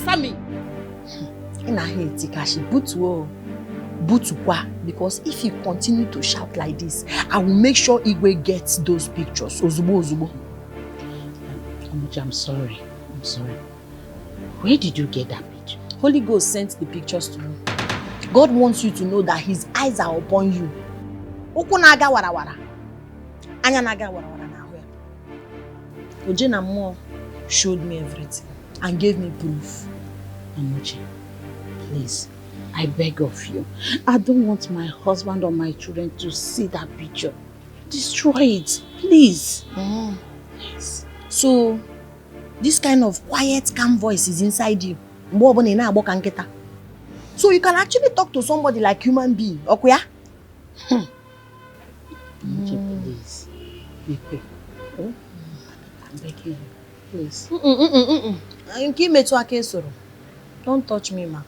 answer me. In a head, Tikashi, Butukwa, because if you continue to shout like this, I will make sure Igwe gets those pictures. Ozubo. I'm sorry. Where did you get that picture? Holy Ghost sent the pictures to me. God wants you to know that his eyes are upon you. Okunaga warawara. Anyanaga warawara na hwe. Ojena Mo showed me everything and gave me proof. Amuche, please, I beg of you. I don't want my husband or my children to see that picture. Destroy it, please. Yes. So, this kind of quiet, calm voice is inside you. So you can actually talk to somebody like human being. Okay? Please. I'm begging you. Please. Don't touch me, ma.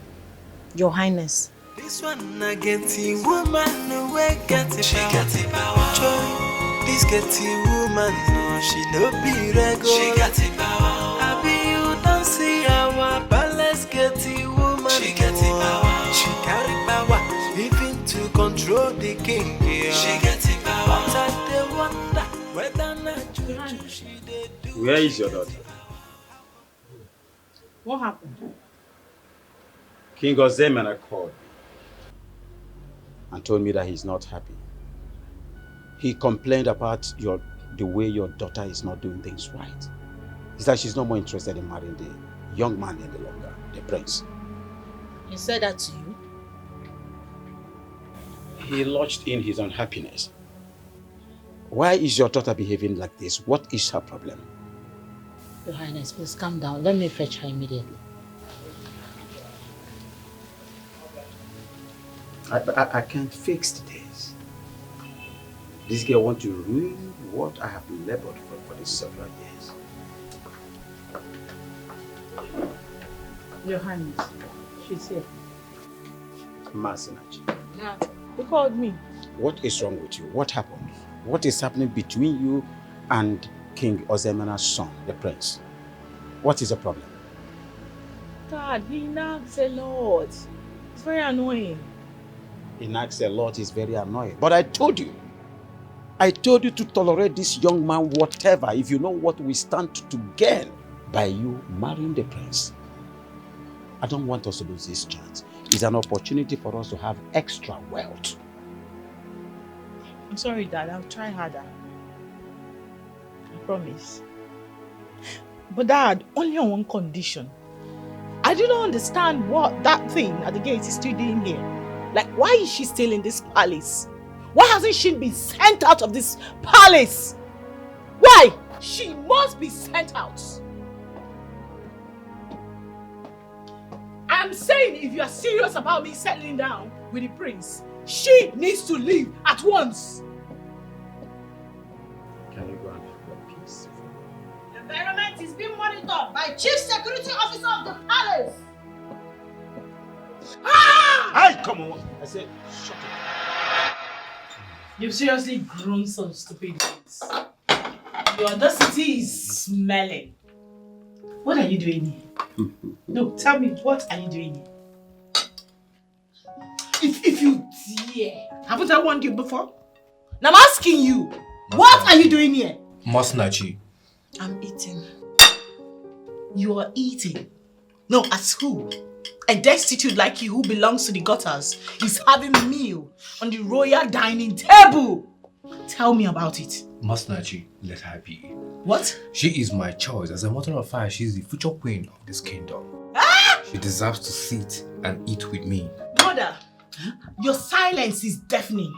Your Highness. This one I get the woman away get it. She got it power. This get the woman, no, she no be regular. She got it power. I be you don't see our palace get the woman. She got it power. She carry power, even to control the king. Yeah. She got it power. But I wonder whether not juju she did do. Where is your daughter? What happened? King Ozemena called me and told me that he's not happy. He complained about the way your daughter is not doing things right. He said she's no more interested in marrying the young man any longer, the prince. He said that to you? He lodged in his unhappiness. Why is your daughter behaving like this? What is her problem? Your Highness, please calm down. Let me fetch her immediately. I can't fix this. This girl wants to ruin what I have labored for these several years. Your Highness, she's here. Masinachi. You called me. What is wrong with you? What happened? What is happening between you and King Ozemena's son, the prince? What is the problem? Dad, he nags a lot. It's very annoying. He nags a lot, is very annoying. But I told you to tolerate this young man, whatever, if you know what we stand to gain by you marrying the prince. I don't want us to lose this chance. It's an opportunity for us to have extra wealth. I'm sorry, Dad. I'll try harder. I promise. But Dad, only on one condition. I do not understand what that thing at the gate is still doing here. Like, why is she still in this palace? Why hasn't she been sent out of this palace? Why? She must be sent out. I'm saying, if you are serious about me settling down with the prince, she needs to leave at once. Can you go and have your peace? The environment is being monitored by Chief Security Officer of the palace. Hey, come on! I said, shut up. You've seriously grown some stupid things. Your audacity is smelling. What are you doing here? No, tell me, what are you doing here? If you dare, haven't I warned you before? Now I'm asking you, what are you doing here? Masinachi. I'm eating. You are eating? No, as who? A destitute like you who belongs to the gutters is having a meal on the royal dining table. Tell me about it. Masinachi, let her be. What? She is my choice. As a matter of fact, she is the future queen of this kingdom. Ah! She deserves to sit and eat with me. Mother, your silence is deafening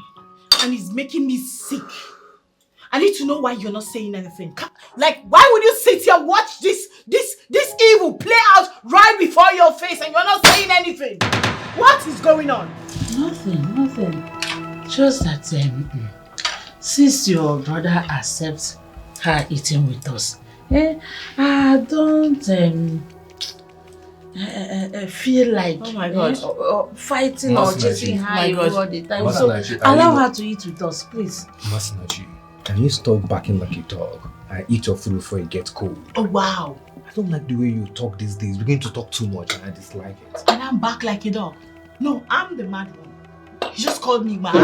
and it's making me sick. I need to know why you're not saying anything. Like, why would you sit here and watch this evil play out right before your face and you're not saying anything? What is going on? Nothing. Just that since your brother accepts her eating with us, I don't feel like fighting or chasing her all the time. Masinachi, so allow her to eat with us, please. Masinachi, can you stop barking like a dog and eat your food before it gets cold? Oh wow, I don't like the way you talk these days. You begin to talk too much and I dislike it. And I'm back like a dog. No, I'm the mad one. You just called me mad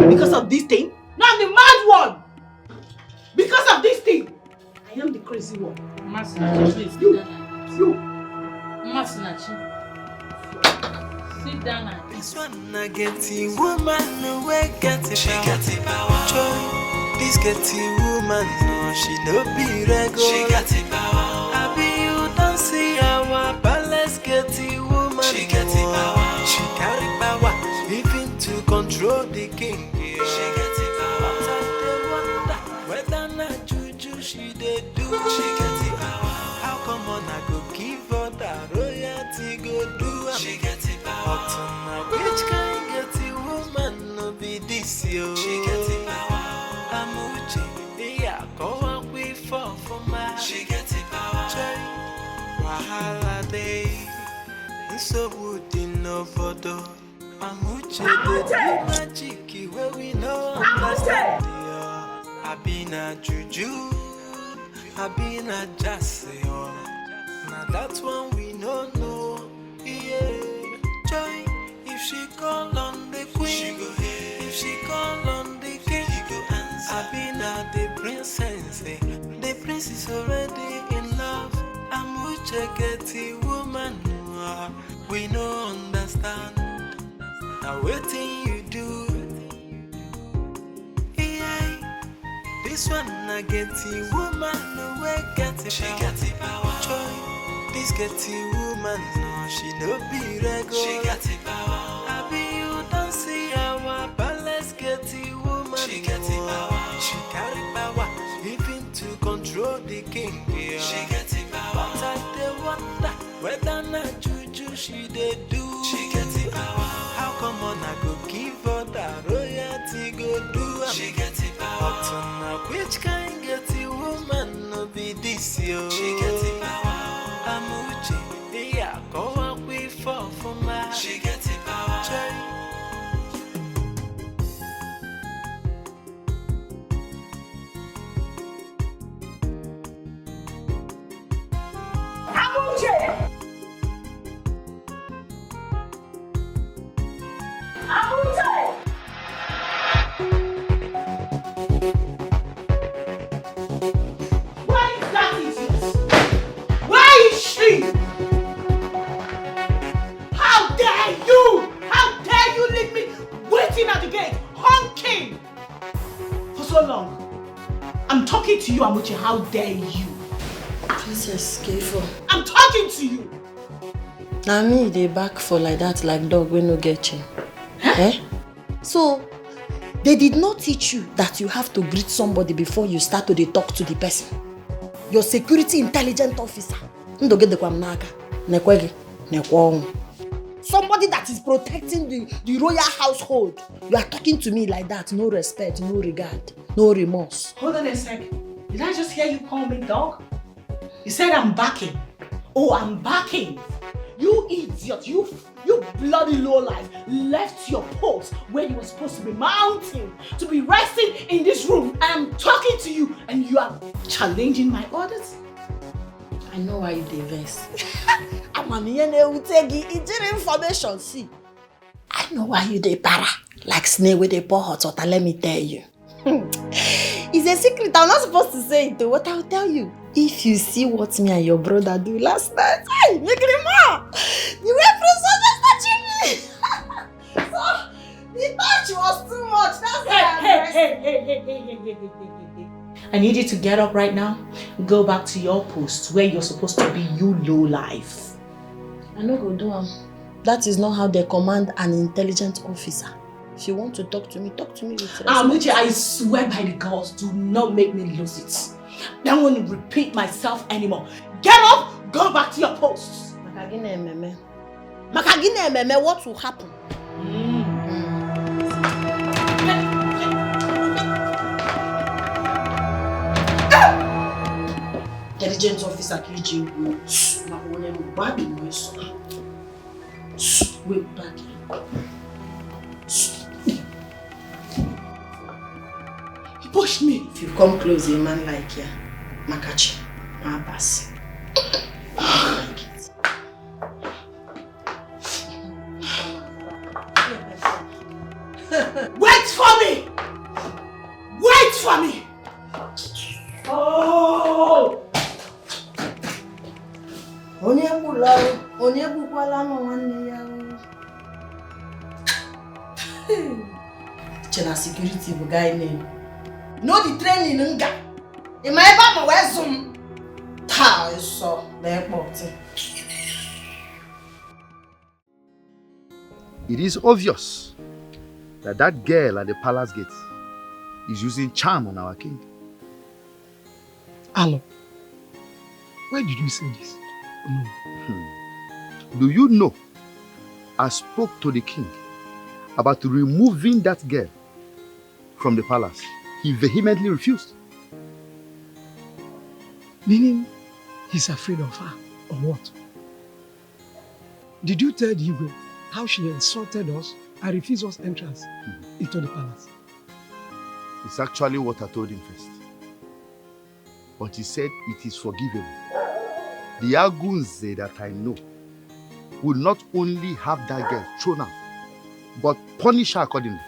because of this thing. No, I'm the mad one. Because of this thing. I am the crazy one. Masinachi, please. You. Masinachi. Sit down and This one I get the woman no way get it. She got it power. Joy, this get the woman no she no be regular. She got it power. I be you don't see our palace get the woman. She got it power. She carry power, even to control the king. Yeah. She got it power. Sometimes they wonder whether not juju she they do. She got it power. How come on I go give her that royalty go do? She got it power. Which kind get the woman no be this yo? She get it power. Amuchi, yeah, go on we fall for my. She get it power. Wahala day, so wood in no photo. Amuchi, the magic where we know understand. I been a juju, I been a jassy. Now that's one we no know. Yeah, joy. If she call on the queen, she go here. If she call on the king, he go answer. I been at the princess. The prince is already in love. I'm with a woman. We no understand. Now waiting you do. Yeah, this one I get the woman. No way get it. She got the power. Joy. This get the woman, no, she no be regular. She got the power. I be you don't see our palace get the woman. She got the power. She carry power, even to control the king. Yeah. She got the power. But I they wonder whether not juju she they do. She got the power. How come on I go give her that royalty go do? She got the power. But now which kind get the woman no be this yo? She got the power. Amuchi, yeah, go on we fall for my. She gets it power. Amuche! Amuche! Why is that idiot? Where is she? How dare you? How dare you leave me waiting at the gate, honking for so long? I'm talking to you, Amuche. How dare you? Princess, careful. I'm talking to you. Now me, they back for like that, like dog when no get you. Eh? So, they did not teach you that you have to greet somebody before you start to talk to the person. Your security intelligence officer. Somebody that is protecting the royal household. You are talking to me like that. No respect, no regard, no remorse. Hold on a sec. Did I just hear you call me dog? You said I'm backing. Oh, I'm backing. You idiot. You bloody lowlife left your post where you were supposed to be mounting, to be resting in this room. And I'm talking to you and you are challenging my orders. I know why you diverse. I'm an information. See, I know why you dey para like snake with a pour hot water. Let me tell you. It's a secret. I'm not supposed to say it. What I'll tell you. If you see what me and your brother do last night, hey, make it more. The way Princess was touching me. So, the touch was too much. That's why Hey. I need you to get up right now. Go back to your post where you're supposed to be, you low life. I no go do am. That is not how they command an intelligent officer. If you want to talk to me with respect. Amuche, I swear by the gods, do not make me lose it. I don't want to repeat myself anymore. Get up, go back to your posts. Makagine ememe, what will happen? Intelligence officer KG. Wait back. He pushed me. If you come close, a man like you, Makachi, my pass. Wait for me! Wait for me! Oh! Onye bukwala no nwanne ya. Chena security bu guy name. No the training nga. E ma eba ma we zoom. Ta so na airport. It is obvious that that girl at the palace gate is using charm on our king. Alo, why did you say this? No. Do you know, I spoke to the king about removing that girl from the palace. He vehemently refused. Meaning he's afraid of her, or what? Did you tell Dikeh how she insulted us and refused us entrance into the palace? It's actually what I told him first. But he said it is forgivable. The Agunze that I know will not only have that girl thrown out, but punish her accordingly.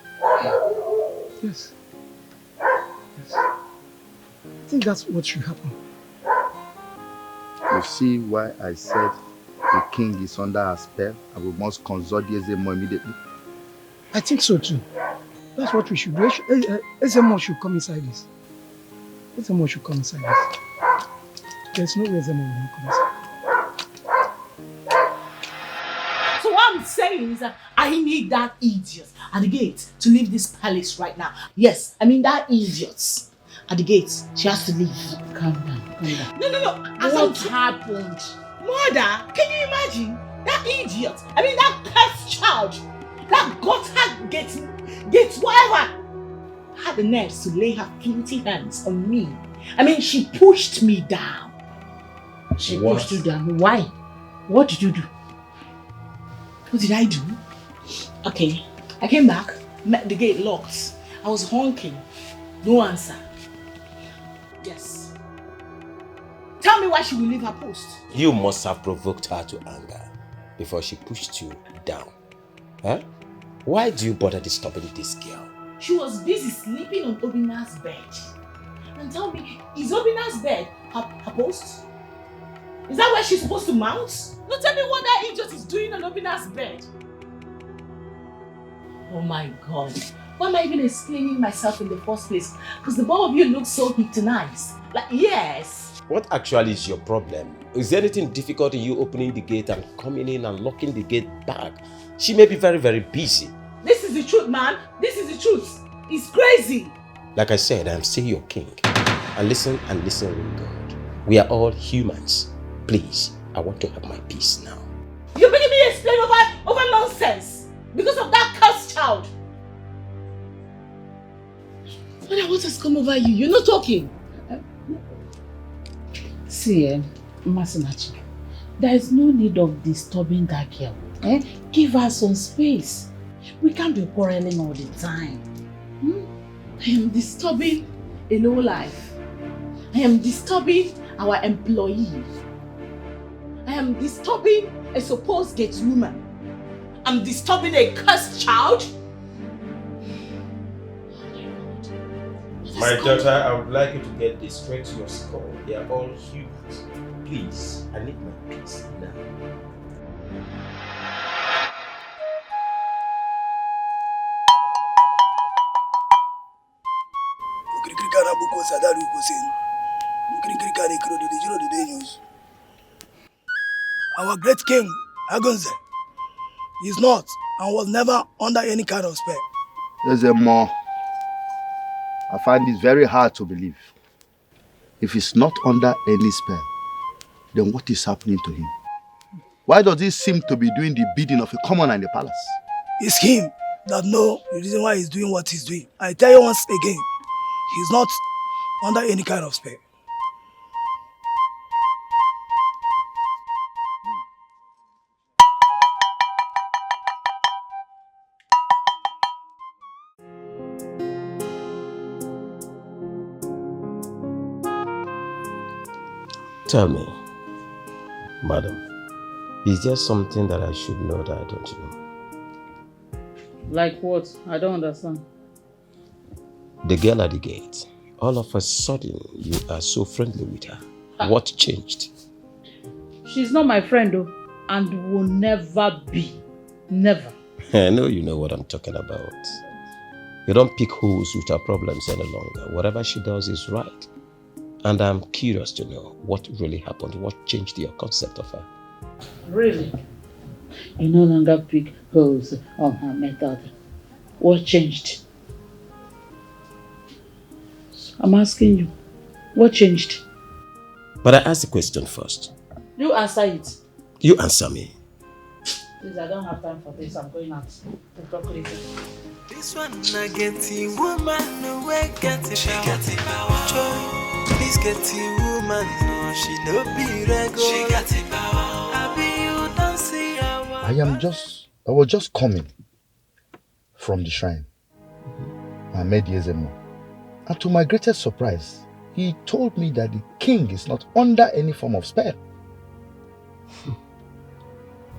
Yes. Yes. I think that's what should happen. You see why I said the king is under a spell and we must consult the Ezemo immediately? I think so too. That's what we should do. Ezemo should come inside this. Ezemo should come inside this. There's no way Ezemo will not come inside. So what I'm saying is that I need that idiot at the gate to leave this palace right now. Yes, I mean that idiot at the gate. She has to leave. Calm down, calm down. No. What happened? Mother, can you imagine? That idiot, I mean that cursed child, that gutter gate whatever, had the nerves to lay her filthy hands on me. I mean, she pushed me down. She pushed you down. Why? What did you do? What did I do? Okay, I came back, met the gate locked. I was honking. No answer. Yes. Tell me why she will leave her post. You must have provoked her to anger before she pushed you down. Huh? Why do you bother disturbing this girl? She was busy sleeping on Obina's bed. And tell me, is Obina's bed her post? Is that where she's supposed to mount? No, tell me what that idiot is doing on Obina's bed. Oh my God. Why am I even explaining myself in the first place? Because the both of you look so hypnotized. Like, yes. What actually is your problem? Is there anything difficult in you opening the gate and coming in and locking the gate back? She may be very, very busy. This is the truth, man. This is the truth. It's crazy. Like I said, I am still your king. And listen, with God. We are all humans. Please, I want to have my peace now. You're making me explain over nonsense because of that cursed child. Mother, what has come over you? You're not talking. See, Masinachi, there is no need of disturbing that girl. Give her some space. We can't be quarreling all the time. I am disturbing a low life. I am disturbing our employee. I am disturbing a supposed gate woman. I'm disturbing a cursed child. My daughter, I would like you to get this straight to your skull. They are all humans. Please, I need my peace now. Our great king, Agunze, is not and was never under any kind of spell. Ezemo, I find it very hard to believe. If he's not under any spell, then what is happening to him? Why does he seem to be doing the bidding of a commoner in the palace? It's him that knows the reason why he's doing what he's doing. I tell you once again, he's not under any kind of spell. Tell me, Madam, is there something that I should know that I don't know? Like what? I don't understand. The girl at the gate. All of a sudden, you are so friendly with her. What changed? She's not my friend though, and will never be. Never. I know you know what I'm talking about. You don't pick holes with her problems any longer. Whatever she does is right. And I'm curious to know what really happened, what changed your concept of her. Really? You no longer pick holes on her method. What changed? I'm asking you, what changed? But I asked the question first. You answer it. You answer me. Please, I don't have time for this. I'm going out to talk later. This one I get the woman no way get it. She got it power. This get the woman no she no be regular. She got it power. I be you don't see her. I was just coming from the shrine. I met Yezemo. And to my greatest surprise, he told me that the king is not under any form of spell.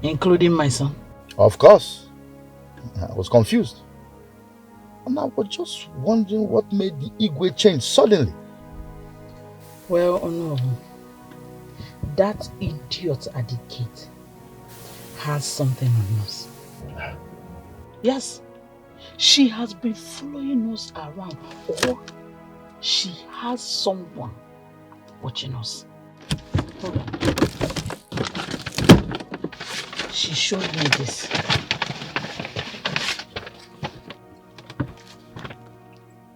Including my son? Of course. I was confused. And I was just wondering what made the Igwe change suddenly. Well, no. That idiot at the gate has something on us. Yes. She has been following us around, or she has someone watching us. Hold on. She showed me this.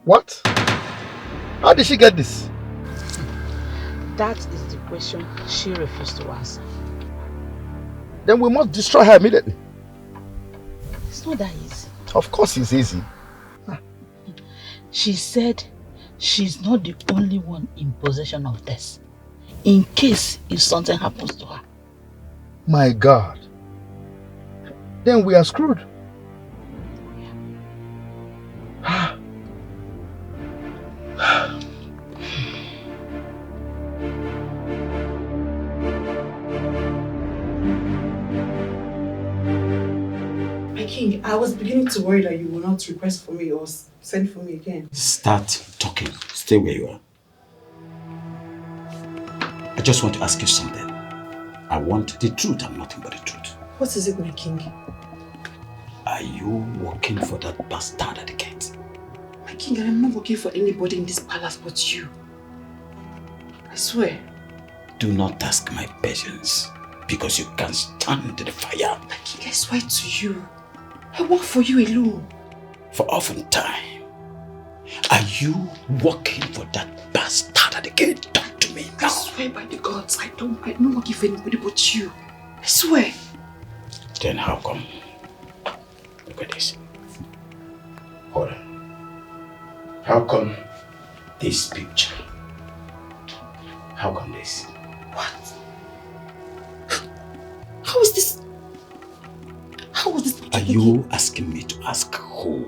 What? How did she get this? That is the question she refused to answer. Then we must destroy her immediately. It's not that easy. Of course it's easy. She said she's not the only one in possession of this, in case if something happens to her. My God. Then we are screwed. My king, I was beginning to worry that you will not request for me or send for me again. Start talking. Stay where you are. I just want to ask you something. I want the truth and nothing but the truth. What is it, my king? Are you working for that bastard at the gate? My king, I am not working for anybody in this palace but you. I swear. Do not ask my patience, because you can't stand the fire. My king, I swear to you. I work for you alone. For often time. Are you working for that bastard at the gate? Talk to me now. I swear by the gods, I don't work for anybody but you. I swear. Then how come? Look at this. Hold on. How come this picture? How come this? What? How is this? How was this picture? Are you asking me to ask who?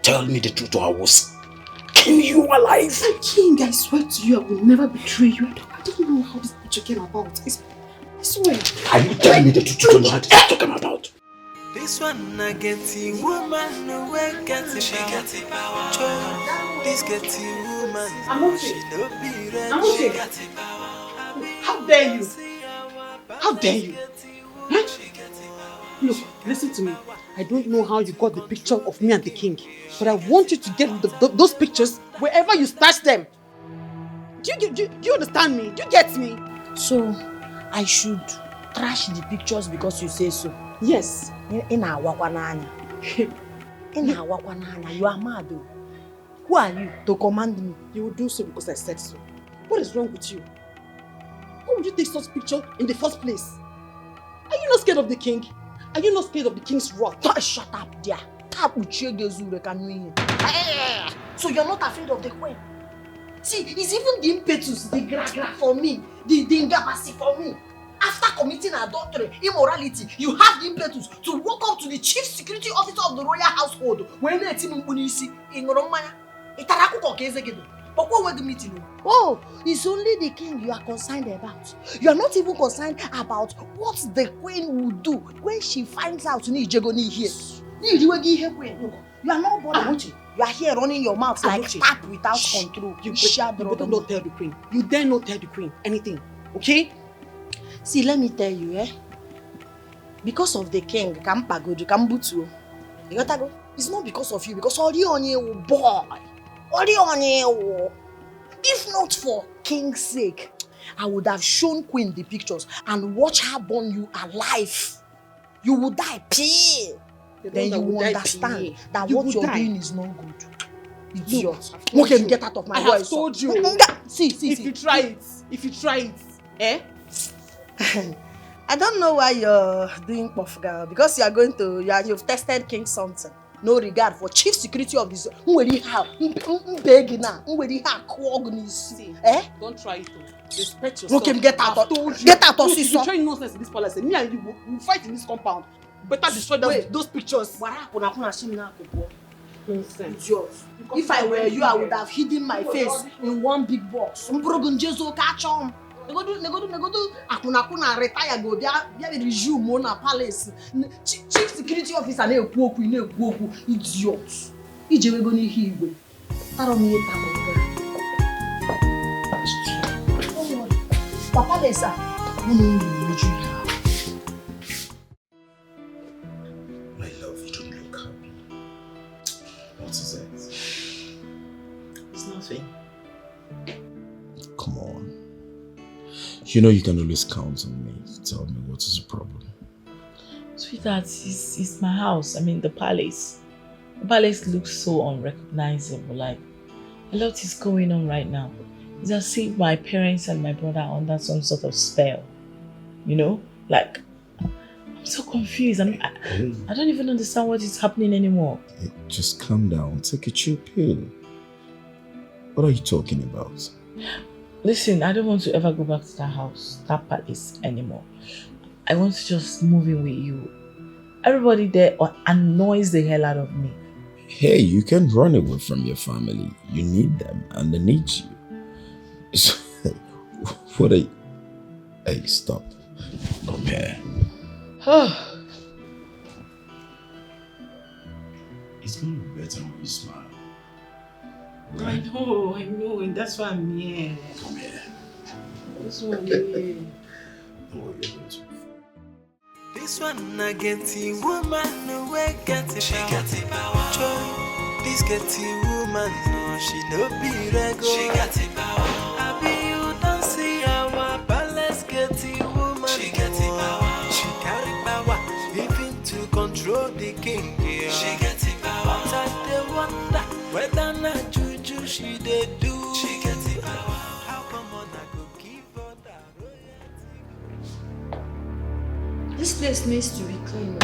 Tell me the truth or I will skin you alive. My king, I swear to you, I will never betray you. I don't know how this picture came about. I swear. Are you telling me the truth? You don't know how this is talking about? This one I get the woman no way get it. She got it power. This get the woman. She no be red. She got it power. How dare you? How dare you? Huh? Look, listen to me. I don't know how you got the picture of me and the king, but I want you to get those pictures wherever you stash them. Do you understand me? Do you get me? So, I should trash the pictures because you say so? Yes. You are mad though. Who are you to command me? You will do so because I said so. What is wrong with you? Why would you take such picture in the first place? Are you not scared of the king? Are you not scared of the king's wrath? Shut up there. So you're not afraid of the queen? See, it's even the impetus, the gra for me, the ingabasi for me. After committing adultery, immorality, you have the impetus to walk up to the chief security officer of the royal household. When they team in But what were the meeting? Oh, it's only the king you are concerned about. You are not even concerned about what the queen will do when she finds out Ni Jegoni here. You are not bothered. You are here running your mouth like tap without control. You better not tell the queen. You dare not tell the queen anything. Okay? See, let me tell you, because of the king, it's not because of you, because Orionye boy. Orionye. If not for king's sake, I would have shown queen the pictures and watch her burn you alive. You would die pee. Then you will understand that what you're doing is not good. Idiot. Okay, get out of my voice. I have told you. See. If you try it, I don't know why you're doing puff girl, because you've tested king something. No regard for chief security of this. See, don't try it. Respect yourself. Okay, get out. Get out of this. If you try nonsense in this palace, me and you will fight in this compound. Better destroy those pictures. What happened? Nonsense. If I were you, I would have hidden my face in one big box. Catch on. Akuna retire go there resume on a palace. Chief security officer na ekwu idiot. Ijewe go ni hiwe. Taro mi eta mo. Papa lesa. My love, you don't look happy. What is it? It's nothing. Come on. You know you can always count on me to tell me what is the problem. Sweetheart, it's my house. I mean, the palace. The palace looks so unrecognizable. Like, a lot is going on right now. It's as if my parents and my brother are under some sort of spell. You know? Like, I'm so confused. I don't even understand what is happening anymore. Hey, just calm down. Take a chill pill. What are you talking about? Listen, I don't want to ever go back to that house, that palace anymore. I want to just move in with you. Everybody there annoys the hell out of me. Hey, you can run away from your family. You need them and they need you. What are you? Hey, stop. Come here. It's going to be better when you smile. Right? I know, and that's why I'm here. Come here. That's why I'm here. Oh, you're going to. This one I get the woman no way get it. She got it power. Joy, this get the woman no she no be regular. She got it power. I be you don't see our palace get the woman. She got it power. She carry power, even to control the king. Yeah. She got it power. But I dey wonder whether not juju she dey do. She got it power. How come on I go keep her that royalty? This place needs to be clean.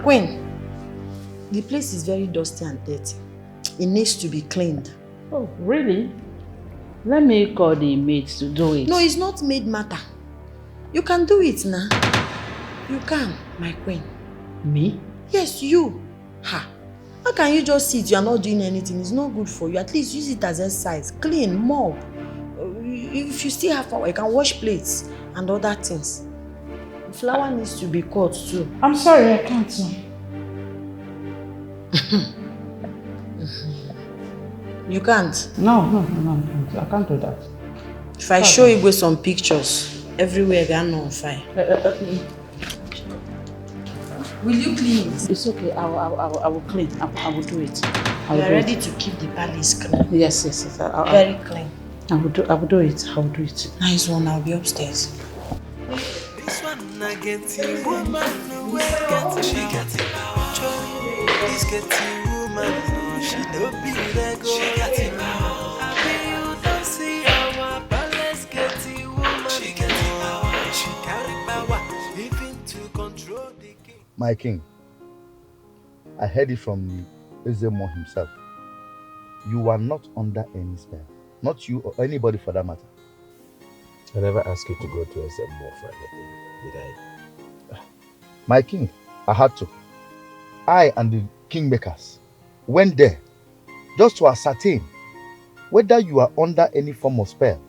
Queen. The place is very dusty and dirty. It needs to be cleaned. Oh, really? Let me call the maids to do it. No, it's not maid matter. You can do it now. You can, my queen. Me? Yes, you. Ha. How can you just sit? You are not doing anything. It's not good for you. At least use it as exercise. Clean, mop. If you still have power, you can wash plates and other things. The flour needs to be cut too. I'm sorry, I can't. You can't? No, I can't do that. If I show you some pictures, everywhere they are on fire. Will you clean it? It's okay, I will clean. I will do it. You are ready to keep the palace clean? Yes. Very clean. I will do it. Nice one, I'll be upstairs. This one I get the woman no way get it. She got it power. Joy, this get the woman no she no be regular. She got it power. I be you don't see our palace get the woman. She got it power. She carry power, even to control the king. My king, I heard it from Ezemo himself. You are not under any spell. Not you or anybody for that matter. I never asked you to go to Ezemo for anything, did I? My king, I had to. I and the kingmakers went there just to ascertain whether you are under any form of spell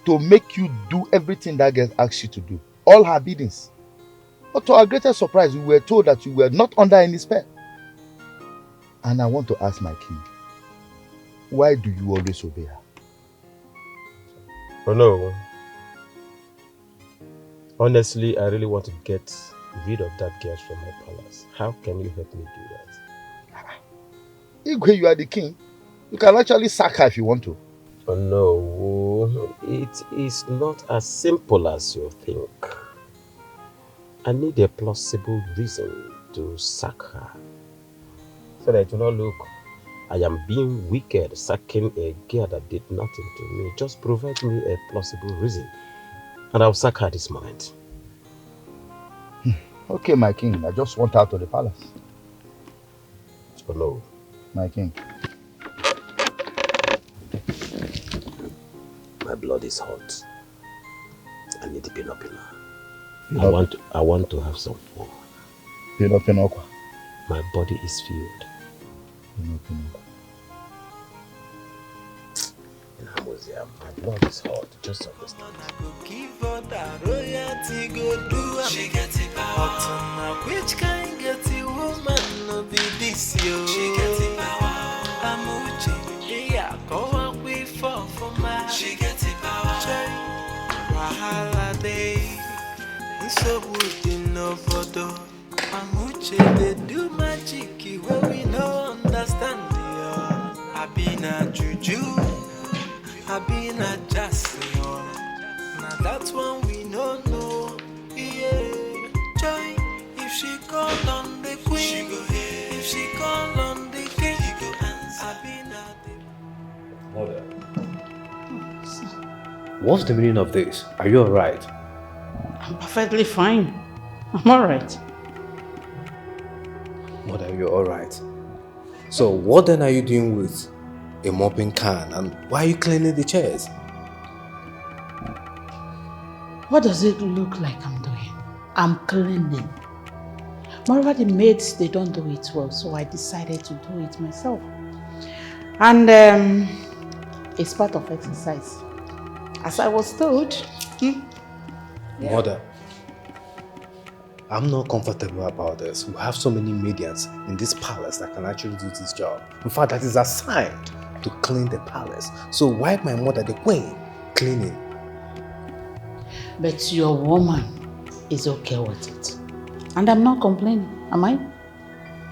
to make you do everything that girl asks you to do. All her biddings. But to our greatest surprise, we were told that you were not under any spell. And I want to ask my king, why do you always obey her? Oh no. Honestly, I really want to get rid of that girl from my palace. How can you help me do that? Igwe, you are the king. You can actually sack her if you want to. Oh no, it is not as simple as you think. I need a plausible reason to sack her. So that it will not look, I am being wicked, sacking a girl that did nothing to me. Just provide me a plausible reason, and I'll sack her this moment. Okay, my king, I just want out of the palace. Oh no. My king. My blood is hot. I need to pin up. I want to have some fun. Pinokwa. My body is filled. My blood is hot. Just understand. She gets it power. Which kind get it woman no be this yo? She gets it power. Amuchi, yeah, go on we fall for my. She gets it power. Wahala day, so good in no photo. Amuchi they do magic where we no understand yo. I been a juju, I been a just yo. Now that's one we no know. Yeah, joy. If she call on the queen, she go here. If she call on the king, he go answer. I been at the Mother, what's the meaning of this? Are you alright? I'm perfectly fine. I'm alright. Mother, you're alright. So what then are you doing with a mopping can, and why are you cleaning the chairs? What does it look like I'm doing? I'm cleaning. Moreover, the maids, they don't do it well, so I decided to do it myself. And it's part of exercise. As I was told. Mother, I'm not comfortable about this. We have so many medians in this palace that can actually do this job. In fact, that is assigned to clean the palace. So why my mother, the queen, cleaning? But your woman is okay with it. And I'm not complaining, am I?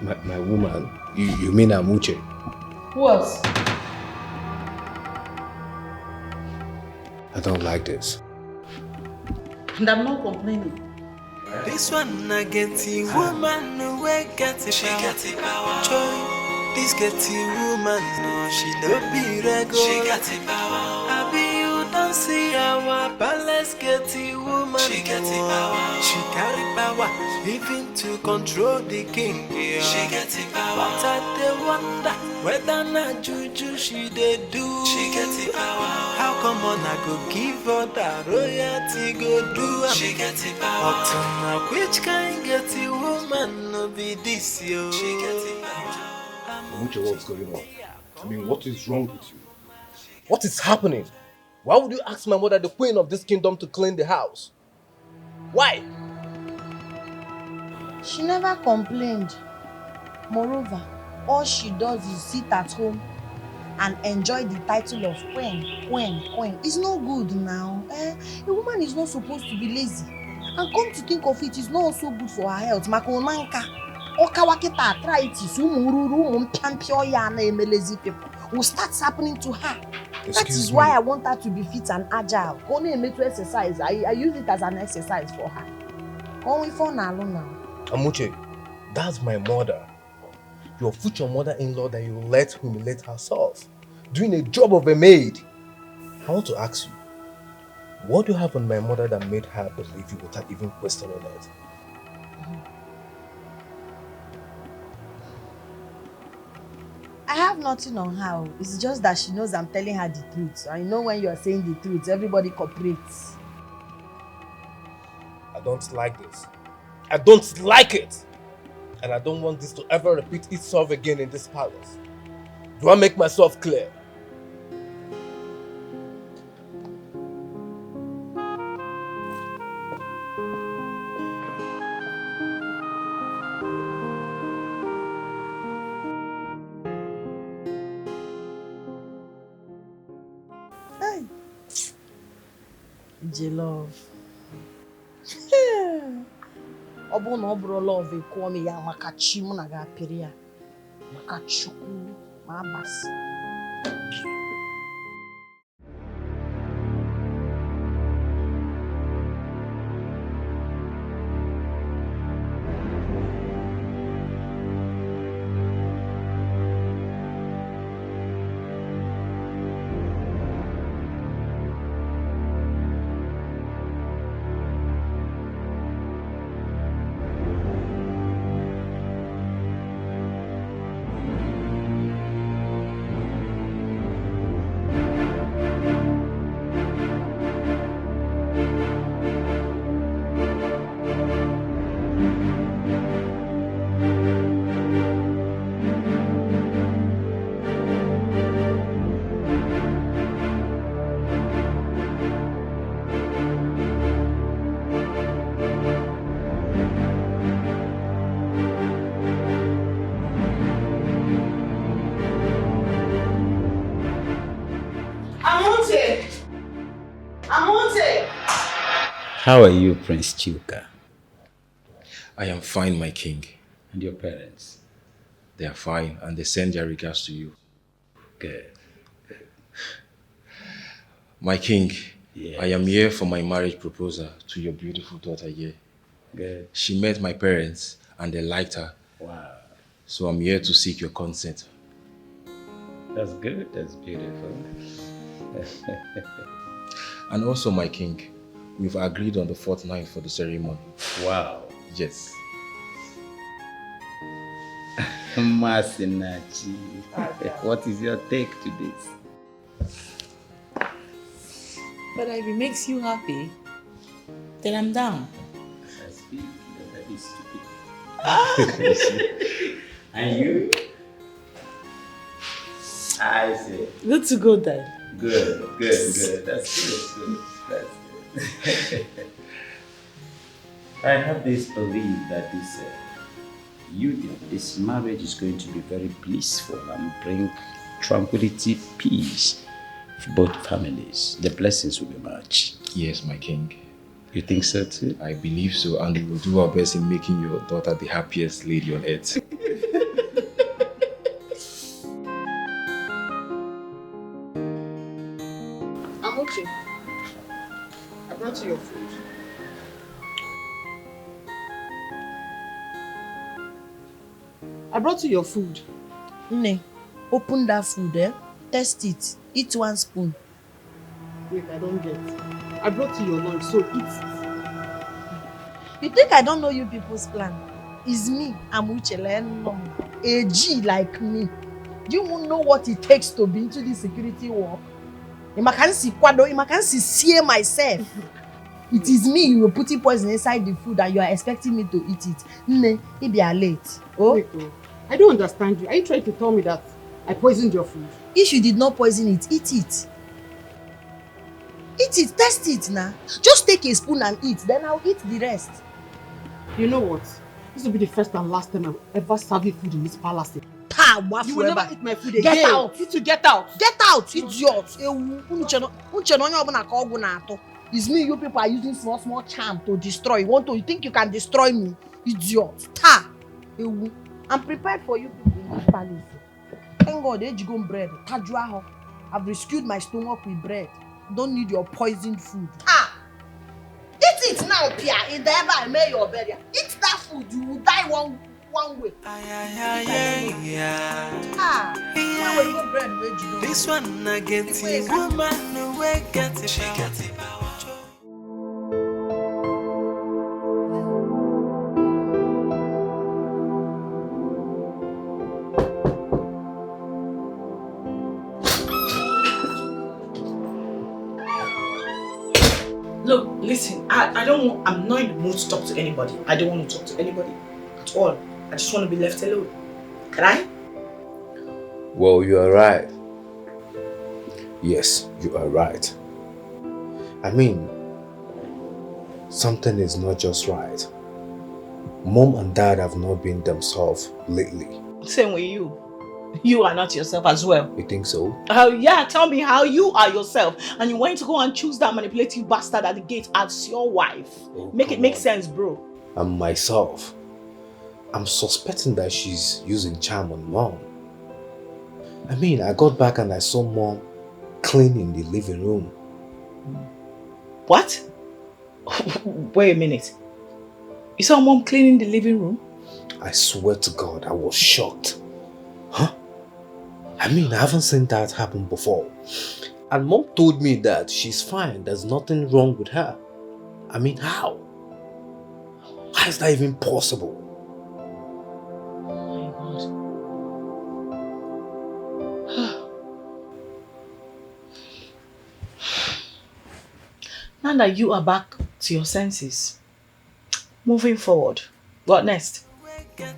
My woman? You mean Amuche? Who else? I don't like this. And I'm not complaining. this one I get the woman no way get it. She get it power. Joy, this get the woman no she no be regular. She get it power. I be you don't see our palace get the woman. She get it power. She carry power even to control the king. Yeah. She get it power. But I dey wonder whether na juju she dey do. She get it power. How come on I go give her that royalty go do? She get it power. But now which kind get the woman no be this yo? She get it power. Amuche, what's going on? I mean, what is wrong with you? What is happening? Why would you ask my mother, the queen of this kingdom, to clean the house? Why? She never complained. Moreover, all she does is sit at home and enjoy the title of queen. It's no good now. A woman is not supposed to be lazy. And come to think of it, it's not also good for her health. Makonanka. Okawakita arthritis, lazy people will start happening to her. That is why I want her to be fit and agile. Only make to exercise. I use it as an exercise for her. Only for now. Amuche, that's my mother. Your future mother-in-law that you let humiliate herself, doing a job of a maid. I want to ask you, what do you have on my mother that made her believe you without even questioning it? I have nothing on her. It's just that she knows I'm telling her the truth. I know when you're saying the truth, everybody cooperates. I don't like this. I don't like it. And I don't want this to ever repeat itself again in this palace. Do I make myself clear? Love. Ọ bụrụ na ọ bụrụ love ekụọ m ya maka chi mụ na ga-apịrị ya maka Chukwu ma abasị. How are you, Prince Chuka? I am fine, my king. And your parents? They are fine, and they send their regards to you. Good. My king, yes. I am here for my marriage proposal to your beautiful daughter here. Good. She met my parents, and they liked her. Wow. So I'm here to seek your consent. That's good. That's beautiful. And also, my king, we've agreed on the 4th night for the ceremony. Wow. Yes. Masinachi, what is your take to this? But if it makes you happy, then I'm down. I speak, that is stupid. And you? I say. Good to go then. Good. That's good. That's good. I have this belief that this union, this marriage is going to be very blissful and bring tranquility, peace for both families. The blessings will be much. Yes, my king. You think so too? I believe so, and we will do our best in making your daughter the happiest lady on earth. I'm okay. I brought you your food. I brought you your food. Nne, open that food, eh? Test it. Eat 1 spoon. Wait, I don't get. I brought you your lunch, so eat it. You think I don't know you people's plan? It's me, Amuchele, a G like me. Do you know what it takes to be into this security work? I can't see myself. It is me you were putting poison inside the food and you are expecting me to eat it. Nne, it be late. Oh? Wait, I don't understand you. Are you trying to tell me that I poisoned your food? If you did not poison it, eat it. Eat it, test it now. Just take a spoon and eat, then I'll eat the rest. You know what? This will be the first and last time I'm ever serving food in this palace. You will never eat my food again. Get out. You to get out. Get out, idiot. It's me, you people are using small charm to destroy. You think you can destroy me? Idiot. I'm prepared for you people in this palace. Thank God, ejigom bread. I've rescued my stomach with bread. Don't need your poisoned food. Eat it now, Pia. If ever I made your burial, eat that food. You will die one way. This one I get it, woman, no way get it. She got it. Look, listen, I'm not in the mood to talk to anybody. I don't want to talk to anybody at all. I just want to be left alone. Can I? Well, you are right. Yes, you are right. I mean, something is not just right. Mom and Dad have not been themselves lately. Same with you. You are not yourself as well. You think so? Yeah, tell me how you are yourself. And you want to go and choose that manipulative bastard at the gate as your wife. Make it make sense, bro. And myself, I'm suspecting that she's using charm on Mom. I mean, I got back and I saw Mom cleaning the living room. What? Wait a minute. You saw Mom cleaning the living room? I swear to God, I was shocked. Huh? I mean, I haven't seen that happen before. And Mom told me that she's fine, there's nothing wrong with her. I mean, how? How is that even possible? Oh my God. Now that you are back to your senses, moving forward, what next? This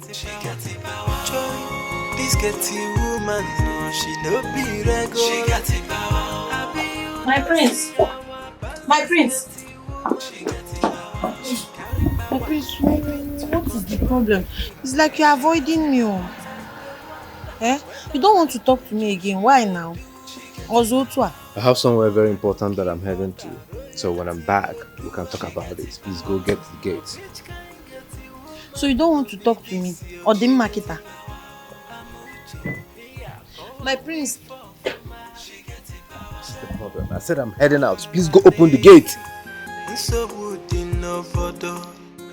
getting woman, no, she no be regular. She got it power. My prince. My prince. My prince, what is the problem? It's like you're avoiding me. Eh? You don't want to talk to me again. Why now? I have somewhere very important that I'm heading to. So when I'm back, we can talk about it. Please go get to the gate. So you don't want to talk to me? Or the marketer? My prince. What's the problem? I said I'm heading out. Please go open the gate. So would no photo.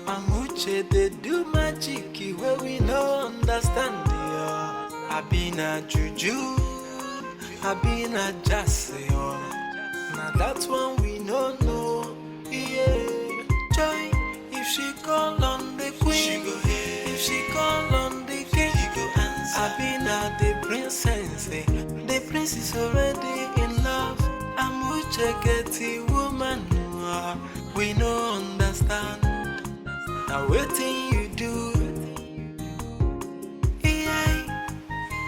Amuche they do magic where we no understand. I been a juju. I been a jassy. Now that's one we no know. Yeah. Joy, if she call on the queen, she go here. If she call on the king, he go answer. I been a the princess. The prince is already in love. Amuche getty woman. We no understand. Now waiting you do. Yeah.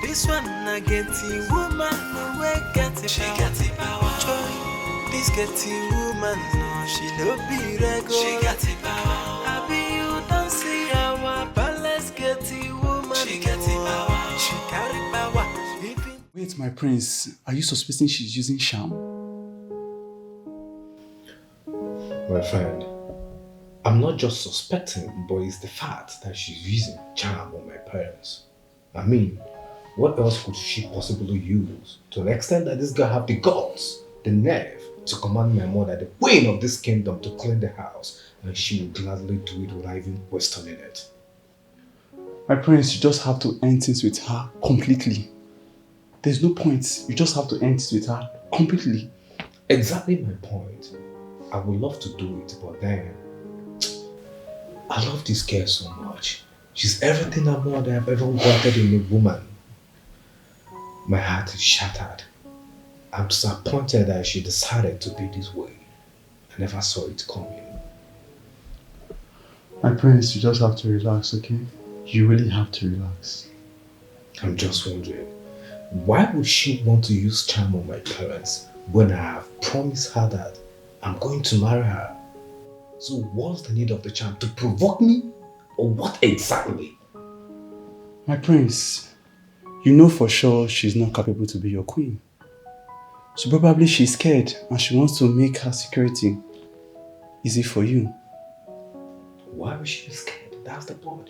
This one I getty woman. We get it. She got it power. Joy. This getty woman. No, she no be regular. She got it power. I be you don't see our palace getty woman. She got it power. She carry power. Wait, my prince. Are you suspecting she's using charm? My friend, I'm not just suspecting, but it's the fact that she's using charm on my parents. I mean, what else could she possibly use to the extent that this girl have the guts, the nerve to command my mother, the queen of this kingdom, to clean the house, and she would gladly do it without even questioning it. My prince, you just have to end things with her completely. There's no point. You just have to end it with her completely. Exactly my point. I would love to do it, but then I love this girl so much. She's everything and more than I've ever wanted in a woman. My heart is shattered. I'm disappointed that she decided to be this way. I never saw it coming. My prince, you just have to relax, okay? You really have to relax. I'm just wondering, why would she want to use charm on my parents when I have promised her that I'm going to marry her? So what's the need of the charm? To provoke me? Or what exactly? My prince, you know for sure she's not capable to be your queen. So probably she's scared and she wants to make her security easy for you. Why would she be scared? That's the point.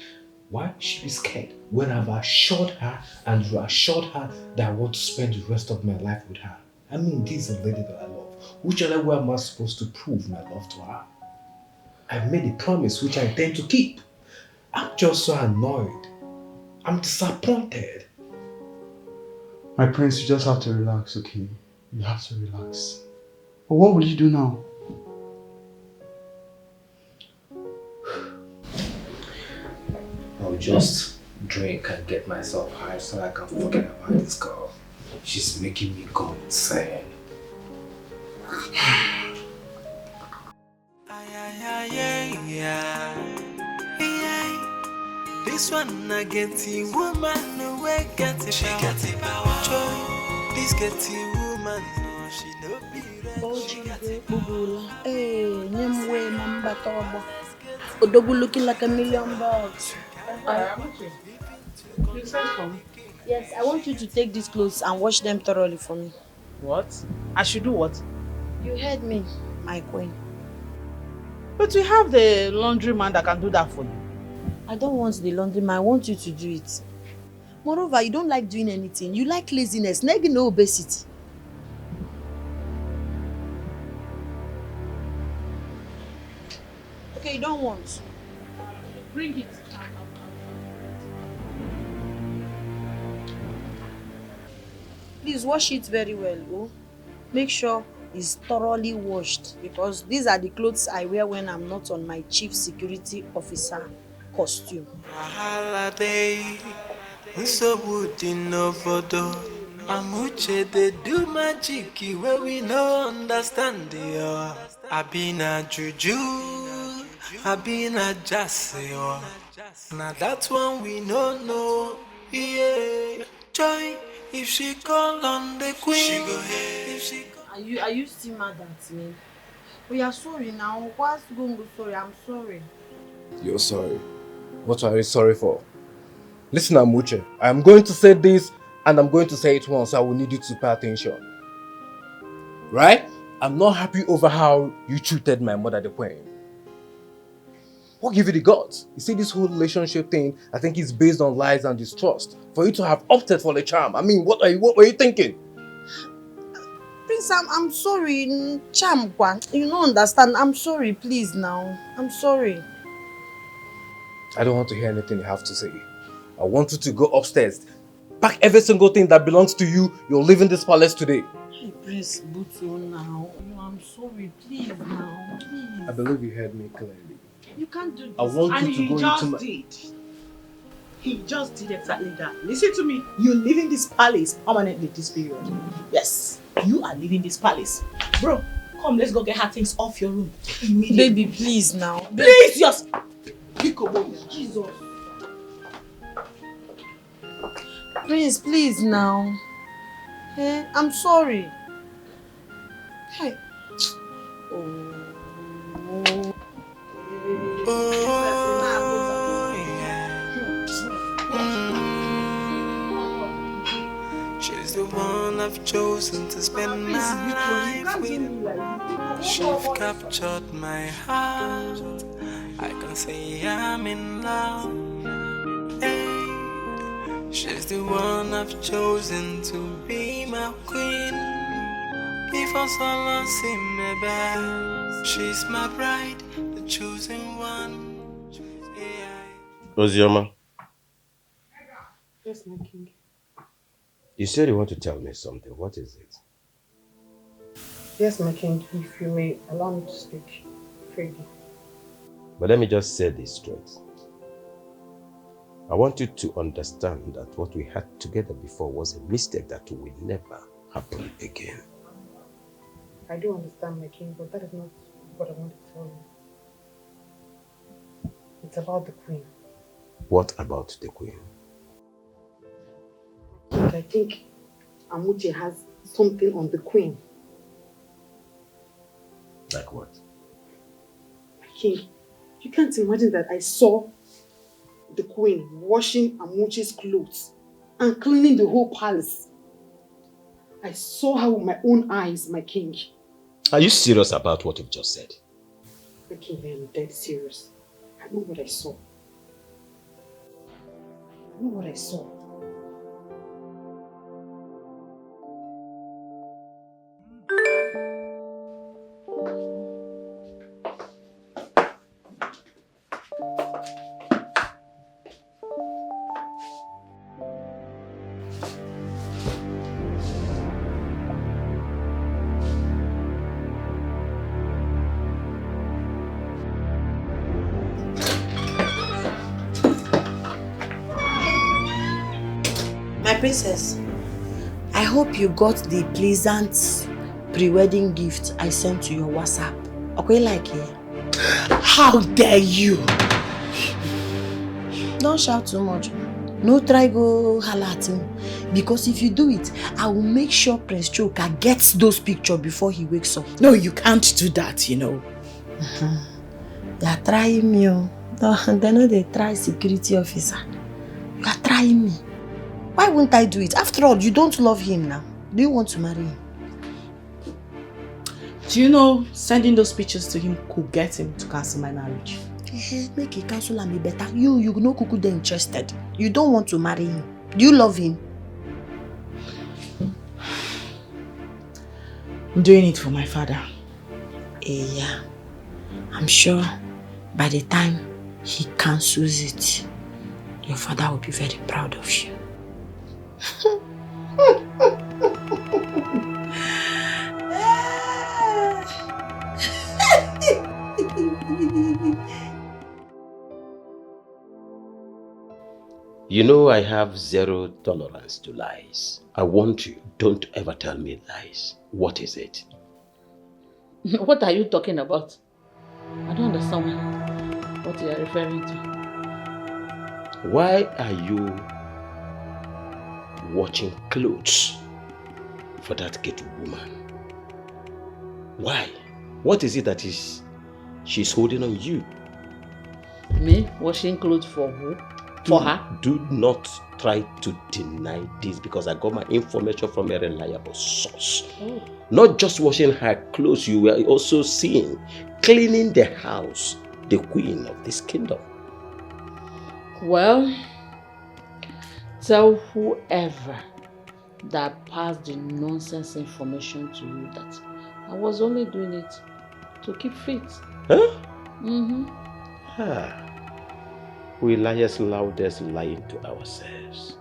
Why would she be scared when I've assured her and reassured her that I want to spend the rest of my life with her? I mean, this is a lady that I love. Which other way am I supposed to prove my love to her? I've made a promise which I intend to keep. I'm just so annoyed. I'm disappointed. My prince, you just have to relax, okay? You have to relax. But what will you do now? I'll just drink and get myself high so I can forget about this girl. She's making me go insane. This one I get the woman away get it. She got the power. Joy, this get the woman. No, she no be Hey, Nyemwe Mamba Tobo. Odogu looking like $1,000,000. You sent for me? Yes, I want you to take these clothes and wash them thoroughly for me. What? I should do what? You heard me, my queen. But we have the laundry man that can do that for you. I don't want the laundry man, I want you to do it. Moreover, you don't like doing anything. You like laziness, maybe no obesity. Okay, you don't want. Bring it. Please wash it very well, oh. Make sure it's thoroughly washed because these are the clothes I wear when I'm not on my chief security officer costume. holiday. So would in Novodo. Amuche they do magic where we no understand the I been a juju, I been a jassy. Now that one we no know. Yeah, Joy, if she call on the queen, she go ahead. If she Are you still mad at me? We are sorry now. What's going to sorry? I'm sorry. You're sorry. What are you sorry for? Listen, Amuche, I'm going to say this and I'm going to say it once, so I will need you to pay attention. Right? I'm not happy over how you treated my mother, the queen. What give you the guts? You see, this whole relationship thing, I think is based on lies and distrust. For you to have opted for the charm, I mean, what were you thinking? Prince, I'm sorry. Charm, you don't understand. I'm sorry, please now. I'm sorry. I don't want to hear anything you have to say. I want you to go upstairs. Pack every single thing that belongs to you. You're leaving this palace today. Hey, Prince Butu now. I'm sorry, please now. Please. I believe you heard me clearly. You can't do this. I want And you to he go just into my... did. He just did exactly that. Listen to me. You're leaving this palace permanently this period. Yes, you are leaving this palace. Bro, come, let's go get her things off your room immediately. Baby, please now. Please, just... Jesus. Prince, please now. Hey, I'm sorry. Hey. She's the one I've chosen to spend my life with. She's captured my heart. I can say I'm in love. Hey, she's the one I've chosen to be my queen. If I saw see me back, she's my bride, the chosen one. Ozioma, Yes, my king. you said you want to tell me something. What is it? Yes, my king, if you may allow me to speak freely. But let me just say this straight. I want you to understand that what we had together before was a mistake that will never happen again. I do understand, my king, but that is not what I want to tell you. It's about the queen. What about the queen? I think Amuche has something on the queen. Like what? My king, you can't imagine that I saw the queen washing Amuche's clothes and cleaning the whole palace. I saw her with my own eyes, my king. Are you serious about what you've just said? My king, I am dead serious. I know what I saw. I know what I saw. My princess, I hope you got the pleasant pre-wedding gift I sent to your WhatsApp. Okay, like it? How dare you? Don't shout too much. No try go holler at me. Because if you do it, I will make sure Prince Choka gets those pictures before he wakes up. No, you can't do that, you know. You are trying me. They know they try security officer. You are trying me. Why wouldn't I do it? After all, you don't love him now. Do you want to marry him? Do you know sending those pictures to him could get him to cancel my marriage? Make a cancel and be better. You know Kuku they interested. You don't want to marry him. Do you love him? I'm doing it for my father. Yeah. I'm sure by the time he cancels it, your father will be very proud of you. You know I have zero tolerance to lies. I want you, don't ever tell me lies. What is it? What are you talking about? I don't understand what you are referring to. Why are you watching clothes for that ghetto woman? Why? What is it that she's holding on you? Me? Washing clothes for who? For her? Do not try to deny this because I got my information from a reliable source. Oh. Not just washing her clothes, you were also seeing cleaning the house, the queen of this kingdom. Well, tell whoever that passed the nonsense information to you that I was only doing it to keep fit. Huh? Mm-hmm. We liars loudest lying to ourselves.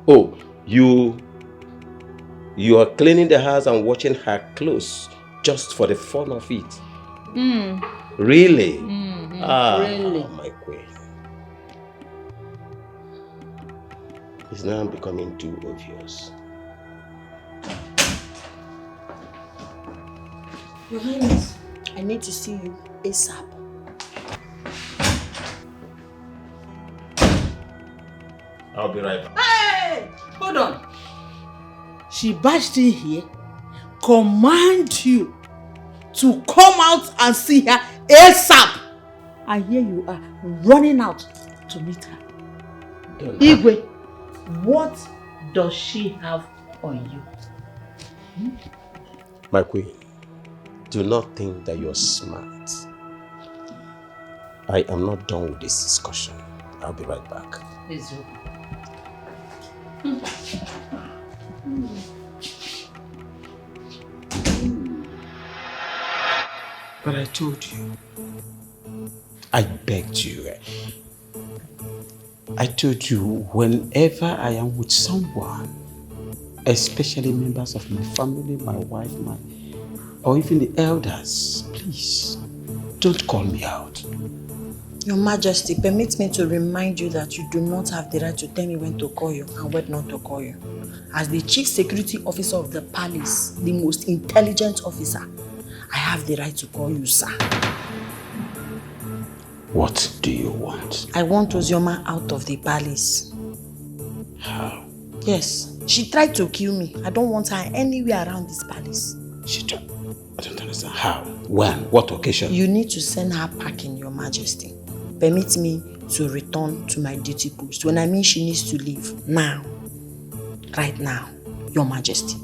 Oh, you are cleaning the house and watching her clothes just for the fun of it. Really? Really? My queen. It's now becoming too obvious. Your Highness, I need to see you ASAP. I'll be right back. Hey! Hold on. She barged in here, command you to come out and see her ASAP. And here you are, running out to meet her. Igwe, what does she have on you? My queen, do not think that you're smart. I am not done with this discussion. I'll be right back. Please do. But I told you. I begged you. I told you whenever I am with someone, especially members of my family, my wife, or even the elders, please, don't call me out. Your Majesty, permit me to remind you that you do not have the right to tell me when to call you and when not to call you. As the Chief Security Officer of the palace, the most intelligent officer, I have the right to call you sir. What do you want? I want Ozioma out of the palace. How? Yes, she tried to kill me. I don't want her anywhere around this palace. She tried? I don't understand. How? When? What occasion? You need to send her packing, Your Majesty. Permit me to return to my duty post. When I mean she needs to leave, now. Right now, Your Majesty.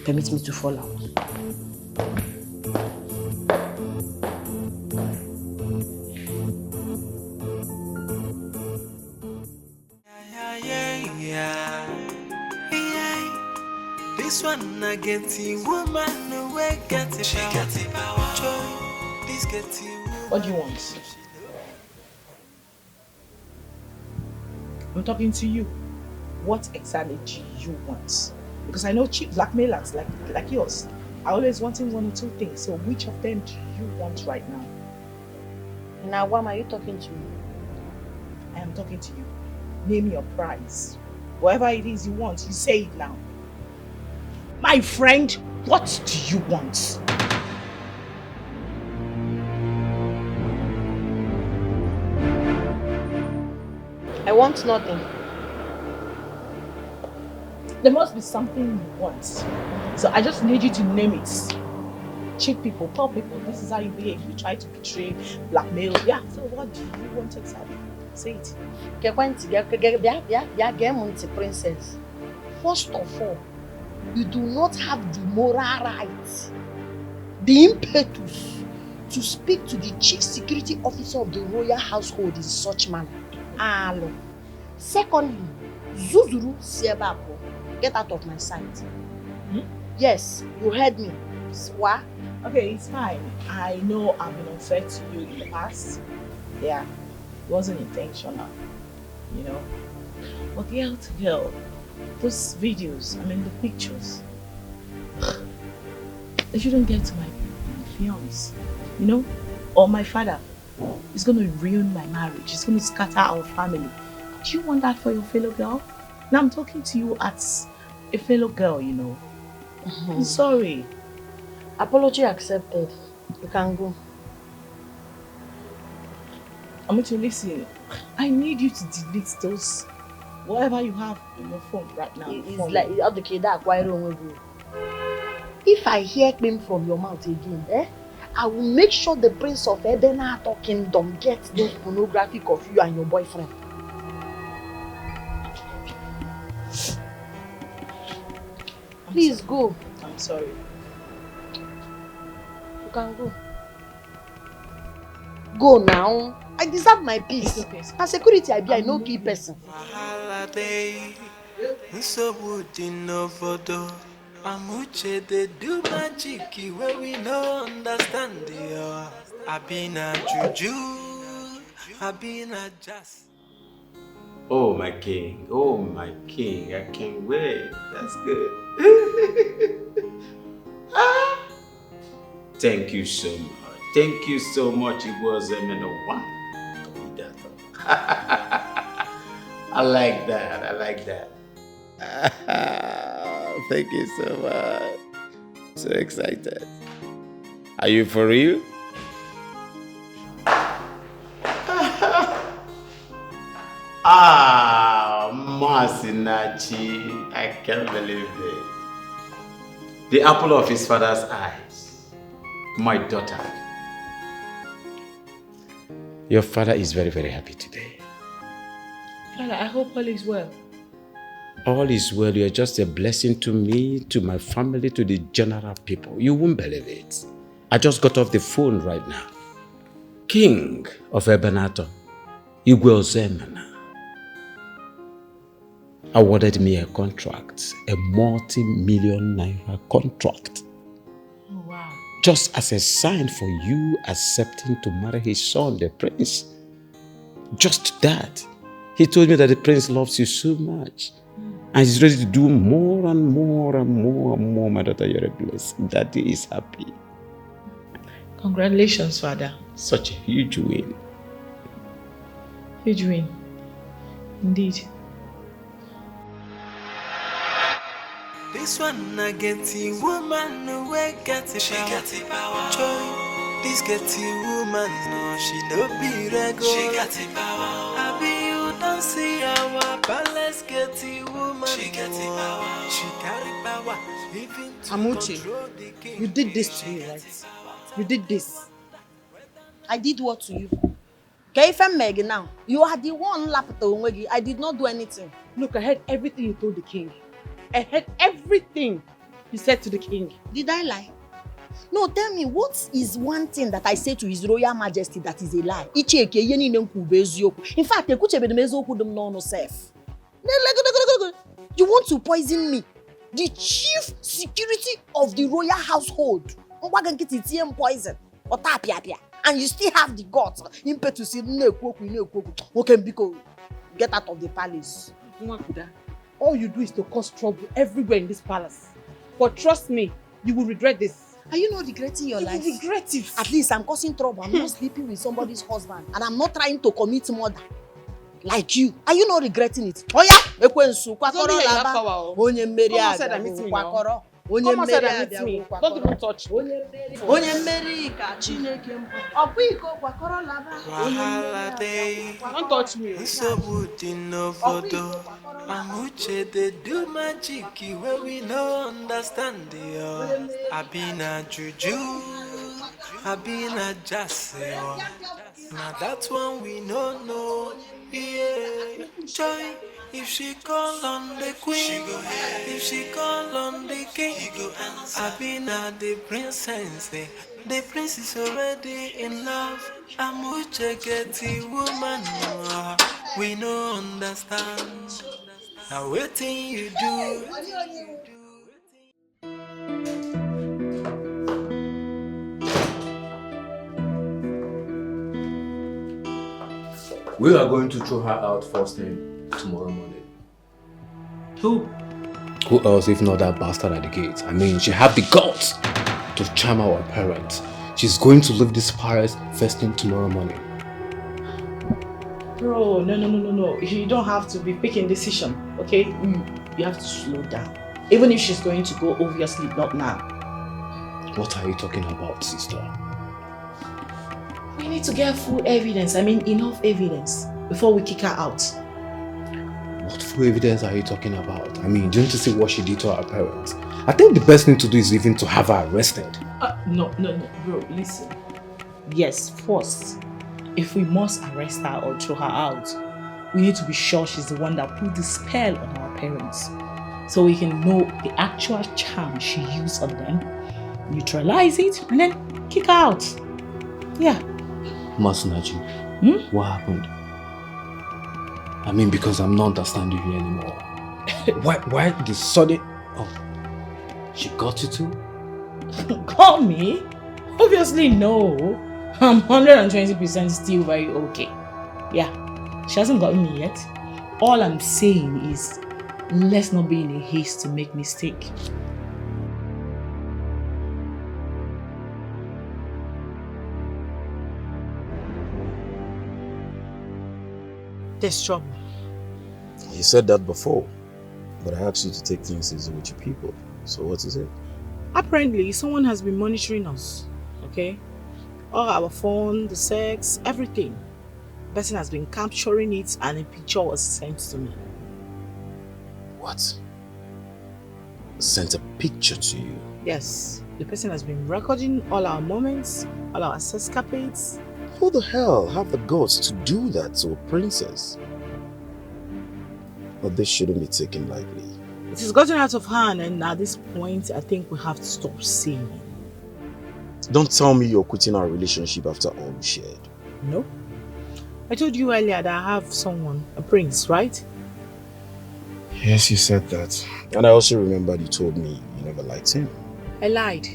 Permit me to fall out. This one I get the woman away get it. She got it power. This get it. What do you want? I'm talking to you. What exactly do you want? Because I know cheap blackmailers like yours. I always wanting one or two things. So which of them do you want right now? Now, why are you talking to me? I am talking to you. Name your price. Whatever it is you want, you say it now. My friend, what do you want? I want nothing. There must be something you want. So I just need you to name it. Cheat people, poor people, this is how you behave. You try to betray, blackmail. Yeah, so what do you want exactly? Say it. Princess. First of all, you do not have the moral right, the impetus, to speak to the chief security officer of the royal household in such manner. Alo. Secondly, Zuzuru Siebapo, get out of my sight. Yes, you heard me. What? Okay, it's fine. I know I've been unfair to you in the past. Yeah, it wasn't intentional, you know. But girl to girl, those videos, I mean the pictures, they shouldn't get to my fiance, you know, or my father. It's going to ruin my marriage. It's going to scatter our family. Do you want that for your fellow girl? Now I'm talking to you as a fellow girl, you know. I'm sorry. Apology accepted. You can go. I'm going to listen. I need you to delete those, whatever you have on your phone right now. It's like the kid that acquired on you. If I hear him from your mouth again, I will make sure the prince of Denard Kingdom gets those pornographic of you and your boyfriend. Please go. I'm sorry. You can go. Go now. I deserve my peace. Okay. As security, I be a no-key person. Amuche they do magic where we no understand the I been a juju, I been a jazz. Oh my king, I can't wait. That's good. Thank you so much. Thank you so much. It was a one. I like that. Thank you so much. So excited. Are you for real? Masinachi, I can't believe it. The apple of his father's eyes. My daughter. Your father is very, very happy today. Father, I hope all is well. All is well. You are just a blessing to me, to my family, to the general people. You won't believe it. I just got off the phone right now. King of Ebenator, Igwe Ozemena, awarded me a contract, a multi-million naira contract. Oh, wow. Just as a sign for you accepting to marry his son, the prince. Just that. He told me that the prince loves you so much. And he's ready to do more and more and more and more. My daughter, you're a blessing. Daddy is happy. Congratulations, Father. Such a huge win. Huge win. Indeed. This one I get the woman no way get it. She got it power. Joy. This get the woman no she no be regular. She got it power. I be you don't see our palace get the woman. She got it power. She carry power. Amuche, you did this to me, right? You did this. I did what to you? Okay, if I'm Meg now, you are the one laptop. I did not do anything. Look, I heard everything you told the king. I heard everything you said to the king. Did I lie? No, tell me, what is one thing that I say to His Royal Majesty that is a lie? In fact, you want to poison me, the chief security of the royal household. Poison. And you still have the guts impetus to get out of the palace. All you do is to cause trouble everywhere in this palace. But trust me, you will regret this. Are you not regretting your life? You will regret it. At least I'm causing trouble. I'm not sleeping with somebody's husband. And I'm not trying to commit murder. Like you. Are you not regretting it? Oh yeah? Onye outside mmeri and meet me. abịagokwa Don't kọrọ. even touch me. Onye mmeri ka Chineke mbụ. Ọkwa iko kwakọrọ laba. Wahala day. Don't touch me. Nsogbu dị n'obodo. Amuche dey do magic where we no understand it. I been a juju. I been a jassy. Now that one we no know. Yeah. Joy. If she call on the queen, if she call on the king, I been at the princess. The prince is already in love. I'm getty woman. We no understand. Now waiting you do. We are going to throw her out first thing tomorrow morning. Who? Who else if not that bastard at the gate? I mean, she have the guts to charm our parents. She's going to leave this palace first thing tomorrow morning. Bro, no. You don't have to be picking decision, okay? You have to slow down. Even if she's going to go, obviously not now. What are you talking about, sister? We need to get full evidence, enough evidence before we kick her out. What full evidence are you talking about? I mean, don't you see what she did to our parents? I think the best thing to do is even to have her arrested. No, bro, listen. Yes, first, if we must arrest her or throw her out, we need to be sure she's the one that put the spell on our parents. So we can know the actual charm she used on them, neutralize it, and then kick her out. Yeah. Masunaji, what happened? I mean, because I'm not understanding you anymore. Why the sudden... Oh, she got you too? Call me? Obviously no. I'm 120% still very okay. Yeah, she hasn't gotten me yet. All I'm saying is, let's not be in a haste to make mistake. There's trouble. You said that before, but I asked you to take things easy with your people. So what is it? Apparently, someone has been monitoring us, okay? All our phone, the sex, everything. The person has been capturing it and a picture was sent to me. What? Sent a picture to you? Yes. The person has been recording all our moments, all our escapades. Who the hell have the guts to do that to a princess? But this shouldn't be taken lightly. It has gotten out of hand and at this point, I think we have to stop seeing it. Don't tell me you're quitting our relationship after all we shared. No. I told you earlier that I have someone, a prince, right? Yes, you said that. And I also remembered you told me you never liked him. I lied.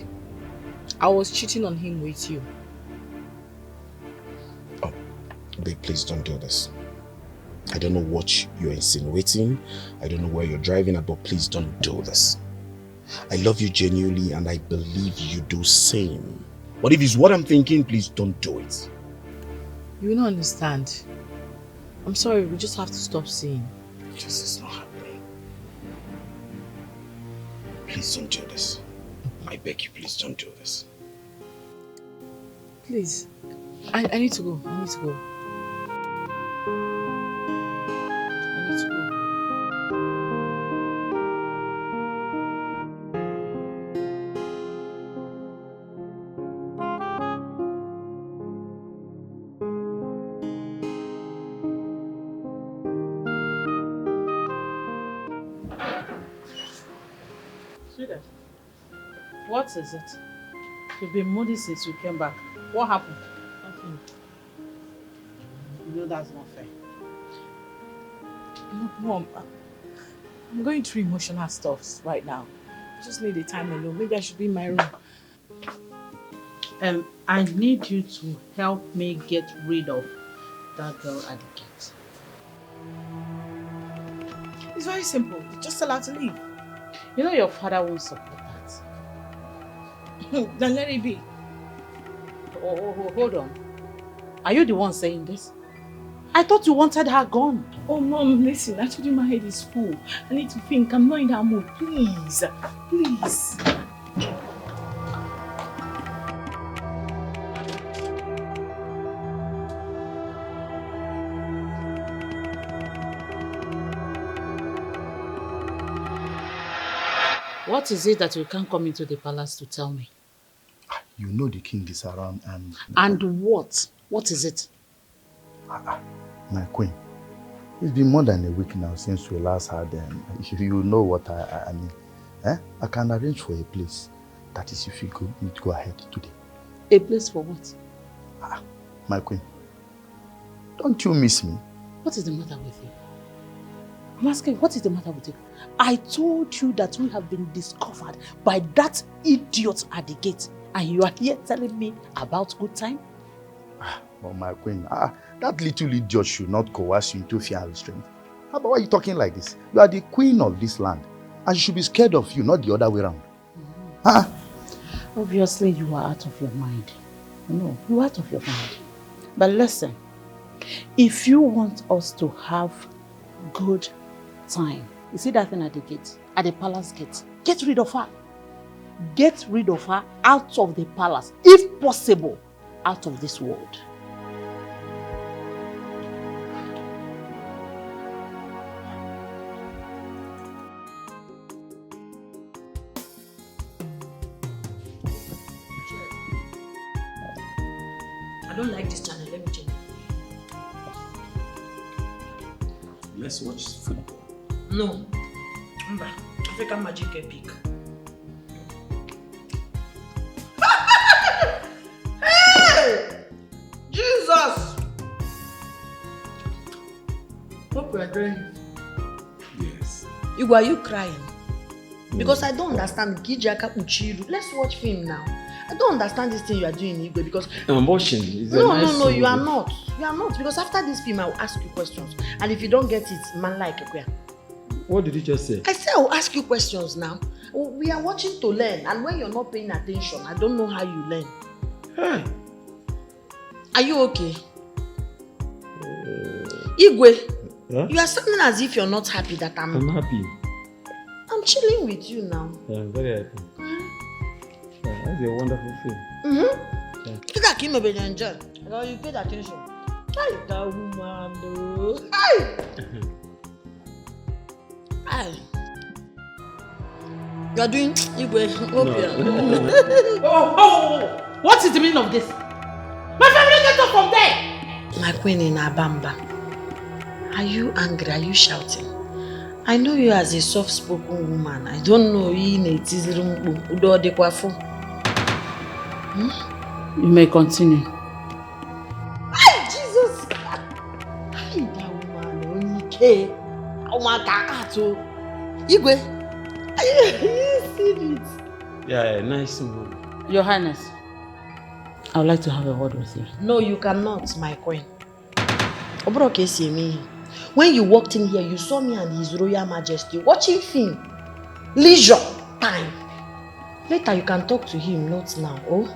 I was cheating on him with you. Oh, babe, please don't do this. I don't know what you're insinuating. I don't know where you're driving at, but please don't do this. I love you genuinely and I believe you do same. But if it's what I'm thinking, please don't do it. You will not understand. I'm sorry, we just have to stop seeing. This is not happening. Please don't do this. I beg you, please don't do this. Please. I need to go. I need to go. Sweetheart, what is it? You've been moody since we came back. What happened? Nothing. You know that's not fair. Look, Mom, I'm going through emotional stuff right now. I just need the time alone. Maybe I should be in my room. I need you to help me get rid of that girl at the gate. It's very simple. Just tell her to leave. You know your father won't support that. Then let it be. Oh, hold on. Are you the one saying this? I thought you wanted her gone. Oh, Mom, listen, I told you my head is full. I need to think. I'm not in that mood. Please. Please. What is it that you can't come into the palace to tell me? You know the king is around and... And what? What is it? My queen, it's been more than a week now since we last had them. You know what I mean. I can arrange for a place. That is if you need to go ahead today. A place for what? My queen, don't you miss me? What is the matter with you? I'm asking, what is the matter with you? I told you that we have been discovered by that idiot at the gate. And you are here telling me about good time? Well, my queen, that little idiot should not coerce you into fear and restraint. Why are you talking like this? You are the queen of this land. And she should be scared of you, not the other way around. Obviously, you are out of your mind. No, you are out of your mind. But listen, if you want us to have good time, you see that thing at the gate, at the palace gate, get rid of her. Get rid of her out of the palace, if possible, out of this world. I don't like this channel, let me change. Let's watch football. No. African Magic Epic. Hey! Jesus! Hope we are doing. Yes. Igwe, are you crying? Because I don't understand. Let's watch film now. I don't understand this thing you are doing, Igwe, because... I'm watching. No, you are not. You are not. Because after this film, I will ask you questions. And if you don't get it, man like Igwe. What did you just say? I said I will ask you questions now. We are watching to learn. And when you're not paying attention, I don't know how you learn. Hey. Are you okay? Igwe, huh? you are sounding as if you're not happy that I'm happy. I'm chilling with you now. I'm very happy. Yeah, that's a wonderful film. Mm-hmm. Yeah. Look at Kim and enjoy. You paid attention. Hi, that woman, though. Hi! Hi. You are doing Igwe. Oh! What is the meaning of this? My family get up from there! My queen in Abamba. Are you angry? Are you shouting? I know you as a soft-spoken woman. I don't know you. You may continue. Hi, Jesus! Hi, that woman. Onike. Oh my God. Igwe. Are you seeing it? Yeah, nice movie. Your Highness, I would like to have a word with you. No, you cannot, my queen. When you walked in here, you saw me and His Royal Majesty watching film. Leisure time. Later, you can talk to him, not now. Oh?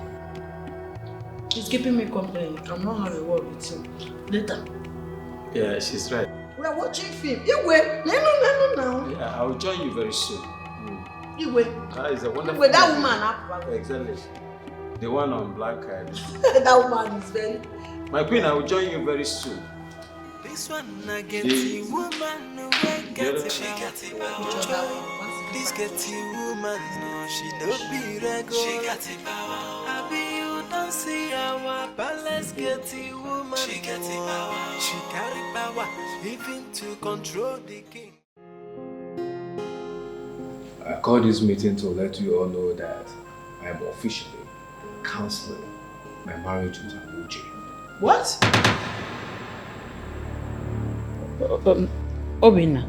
He's keeping me company. You cannot have a word with him. Later. Yeah, she's right. We are watching film. Igwe, no, now. Yeah, I will join you very soon. Igwe. It's a wonderful Igwe, that woman. Exactly. The one on black. That woman is very... My queen, I will join you very soon. This one I get the woman no way get it. She got it power. This get the woman no she no be regular. She got it power. I be you don't see our palace get the woman. She got it power. She carry power even to control the king. I called this meeting to let you all know that I am officially cancelling my marriage with Abuja. What? Obina,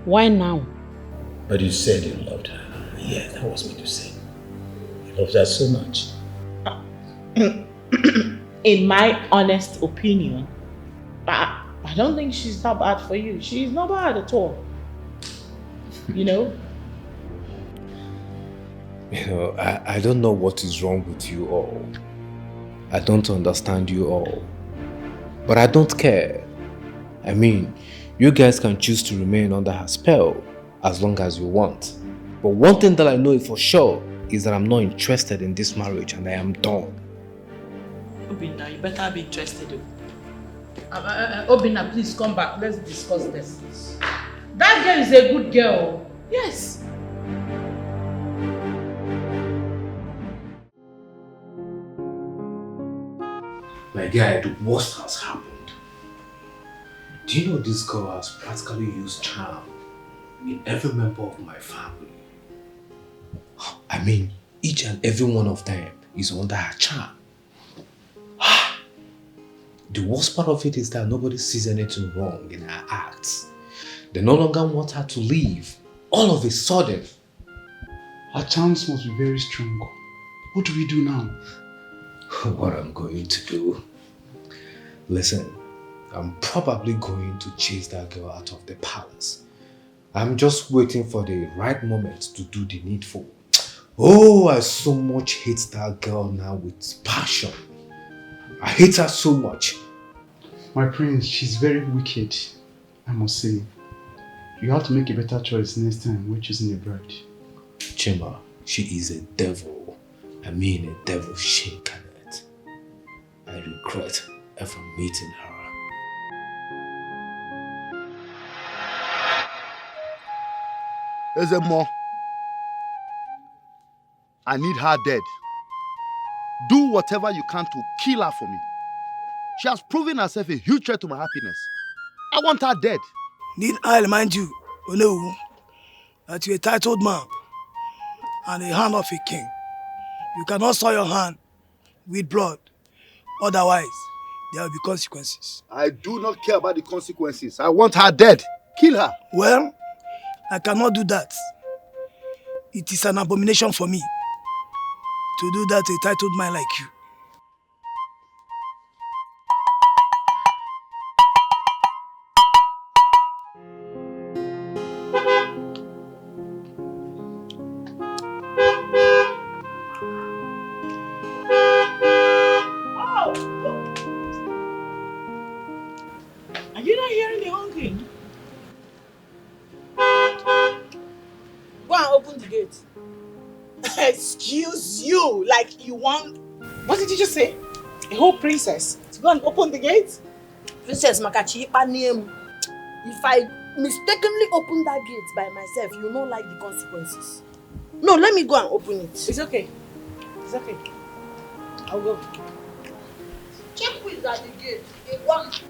why now? But you said you loved her. Yeah, that was me to say. You loved her so much. In my honest opinion, I don't think she's not bad for you. She's not bad at all. You know? You know, I don't know what is wrong with you all. I don't understand you all. But I don't care. I mean, you guys can choose to remain under her spell as long as you want. But one thing that I know for sure is that I'm not interested in this marriage and I am done. Obinna, you better be interested. Obinna, please come back. Let's discuss this. That girl is a good girl. Yes. My guy, the worst has happened. Do you know this girl has practically used charm in every member of my family? I mean, each and every one of them is under her charm. The worst part of it is that nobody sees anything wrong in her acts. They no longer want her to leave. All of a sudden. Her charms must be very strong. What do we do now? What I'm going to do? Listen, I'm probably going to chase that girl out of the palace. I'm just waiting for the right moment to do the needful. Oh, I so much hate that girl now with passion. I hate her so much. My prince, she's very wicked, I must say. You have to make a better choice next time when choosing a bride. Chima, she is a devil. I mean a devil incarnate. I regret ever meeting her. Ezemo, I need her dead. Do whatever you can to kill her for me. She has proven herself a huge threat to my happiness. I want her dead. Need I remind you, Ono, that you're a titled man and a hand of a king. You cannot soil your hand with blood. Otherwise, there will be consequences. I do not care about the consequences. I want her dead. Kill her. Well, I cannot do that. It is an abomination for me to do that to a titled man like you. Are you not hearing me hungry? Go and open the gate. Excuse you, like you want... What did you just say? A whole princess to go and open the gate? Princess Makachi, if I mistakenly open that gate by myself, you don't like the consequences. No, let me go and open it. It's okay. It's okay. I'll go. Check who is at the gate. It won't.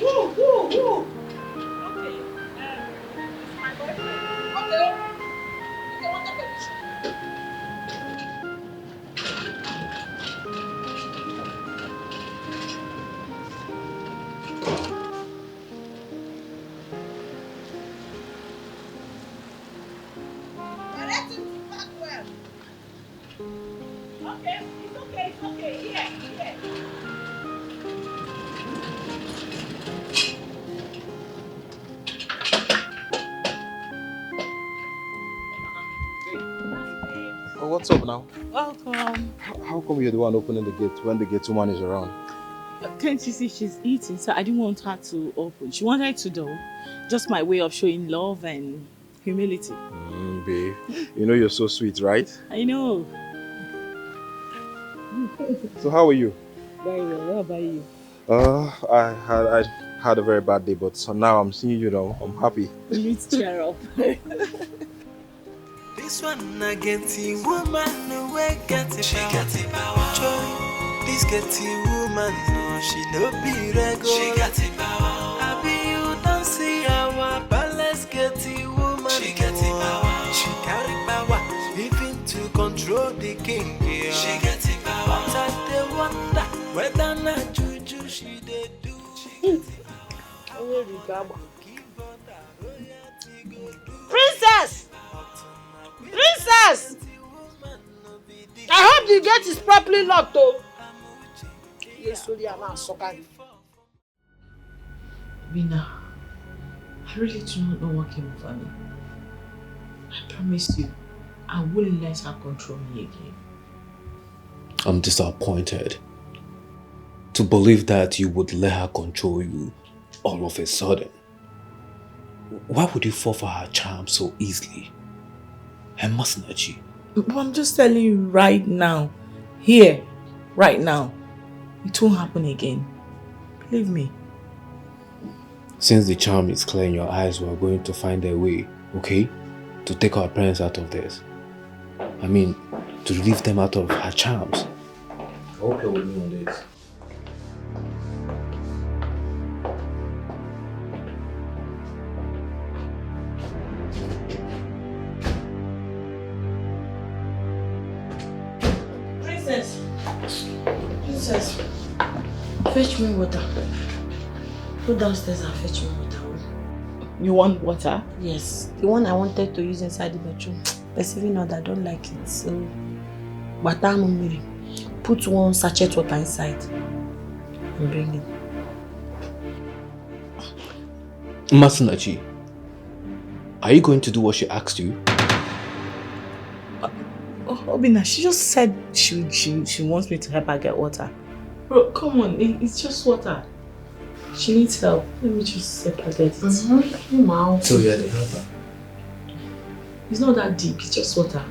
Woo. Okay. My boyfriend. Okay. You want the permission? Okay, it's okay. Here. Oh, what's up now? Welcome. How come you're the one opening the gate when the gate woman is around? Can't you see she's eating? So I didn't want her to open. She wanted to though. Just my way of showing love and humility. Babe, you know you're so sweet, right? I know. So how are you? Very well. What about you? I had a very bad day, but so now I'm seeing you now. I'm happy. You need to cheer up. This one I get the woman no way get it. She got the power. Joy. This get the woman no she no be regular. She got the power. I be you don't see our palace get the woman. She got the power. She carry power even to control the king. Yeah. She got the power. But I wonder whether not juju she dey do. Princess! Princess! I hope the gate is properly locked though. Bina, I really do not know what came over me. I promise you, I wouldn't let her control me again. I'm disappointed to believe that you would let her control you all of a sudden. Why would you fall for her charm so easily? Her masinachi. But I'm just telling you right now, here, right now, it won't happen again. Believe me. Since the charm is clear in your eyes, we are going to find a way, okay? To take our parents out of this. I mean, to relieve them out of her charms. I hope you're with me on this. Princess, fetch me water. Go downstairs and fetch me water. You want water? Yes, the one I wanted to use inside the bedroom. Perceiving that I don't like it, so put one sachet water inside and bring it. Masinachi, are you going to do what she asked you? Obina, she just said she wants me to help her get water. Bro, come on, it's just water. She needs help. Let me just help her get it. So you're the helper? It's not that deep, it's just water.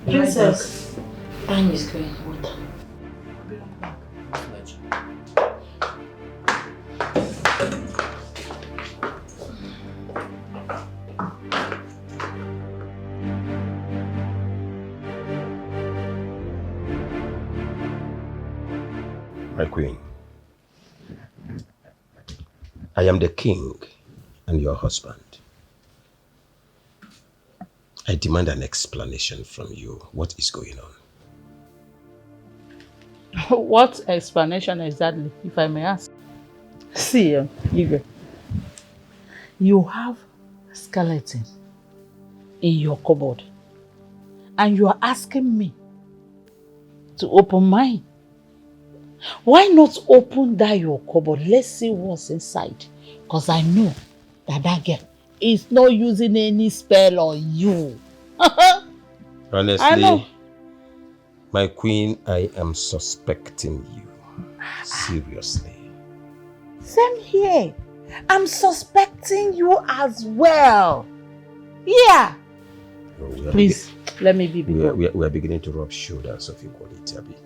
Princess, time is going. Water. My queen, I am the king and your husband. I demand an explanation from you. What is going on? What explanation exactly, if I may ask? See, Igwe, you have a skeleton in your cupboard and you are asking me to open mine. Why not open that your cupboard? Let's see what's inside. Because I know that girl is not using any spell on you. Honestly, my queen, I am suspecting you. Seriously. Same here. I'm suspecting you as well. Yeah. Please, let me be bigger. We are beginning to rub shoulders of equality, Abi.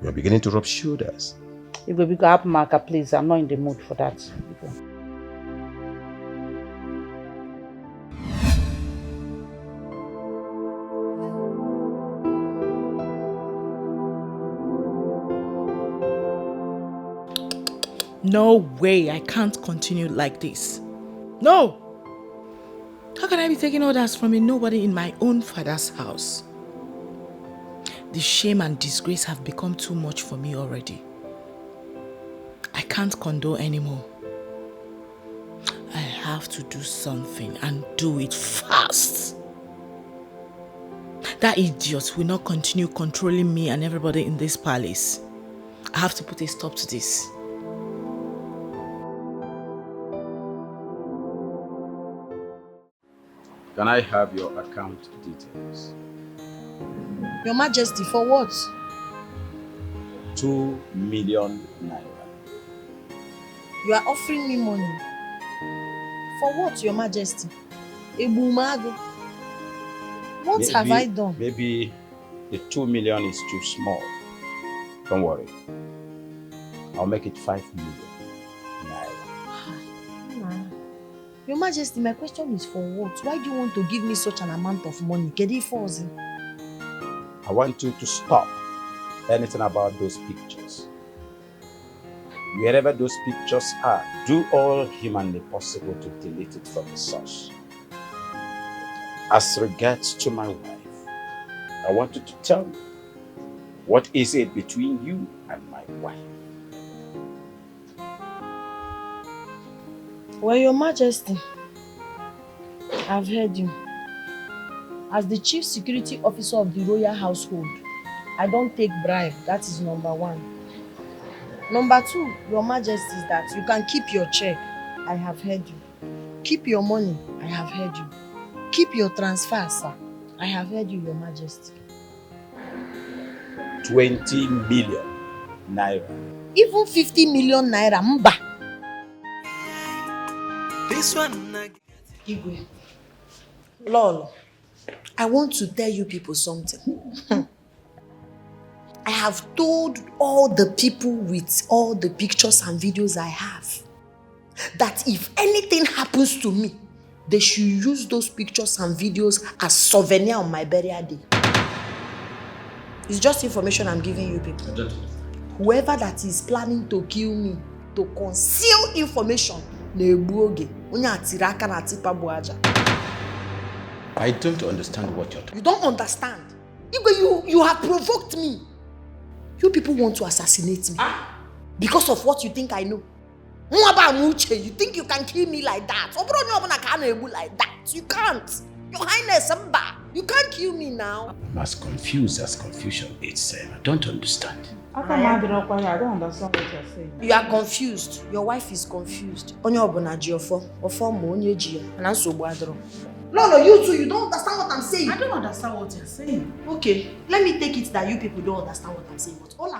We are beginning to rub shoulders. If we go up, Marker, please. I'm not in the mood for that. No way, I can't continue like this. No! How can I be taking orders from a nobody in my own father's house? The shame and disgrace have become too much for me already. I can't condone anymore. I have to do something and do it fast. That idiot will not continue controlling me and everybody in this palace. I have to put a stop to this. Can I have your account details? Your Majesty, for what? 2 million naira. You are offering me money. For what, Your Majesty? Ebumago. What have I done? Maybe the 2 million is too small. Don't worry. I'll make it 5 million naira. Your Majesty, my question is for what? Why do you want to give me such an amount of money? I want you to stop anything about those pictures. Wherever those pictures are, do all humanly possible to delete it from the source. As regards to my wife, I want you to tell me, what is it between you and my wife? Well, Your Majesty, I've heard you. As the Chief Security Officer of the Royal Household, I don't take bribe. That is number 1. Number 2, Your Majesty, is that you can keep your check. I have heard you. Keep your money. I have heard you. Keep your transfer, sir. I have heard you, Your Majesty. 20 million naira. Even 50 million naira, mba. This one, Igwe. Lolo, I want to tell you people something. I have told all the people with all the pictures and videos I have that if anything happens to me, they should use those pictures and videos as souvenir on my burial day. It's just information I'm giving you people. Whoever that is planning to kill me, to conceal information, I don't understand what you're talking about. You don't understand. You have provoked me. You people want to assassinate me because of what you think I know. You think you can kill me like that? Like that. You can't. Your Highness, you can't kill me now. I'm as confused as confusion is. I don't understand. I don't understand what you're saying. You are confused. Your wife is confused. No, you too, you don't understand what I'm saying. I don't understand what you're saying. Okay, let me take it that you people don't understand what I'm saying. But all I'm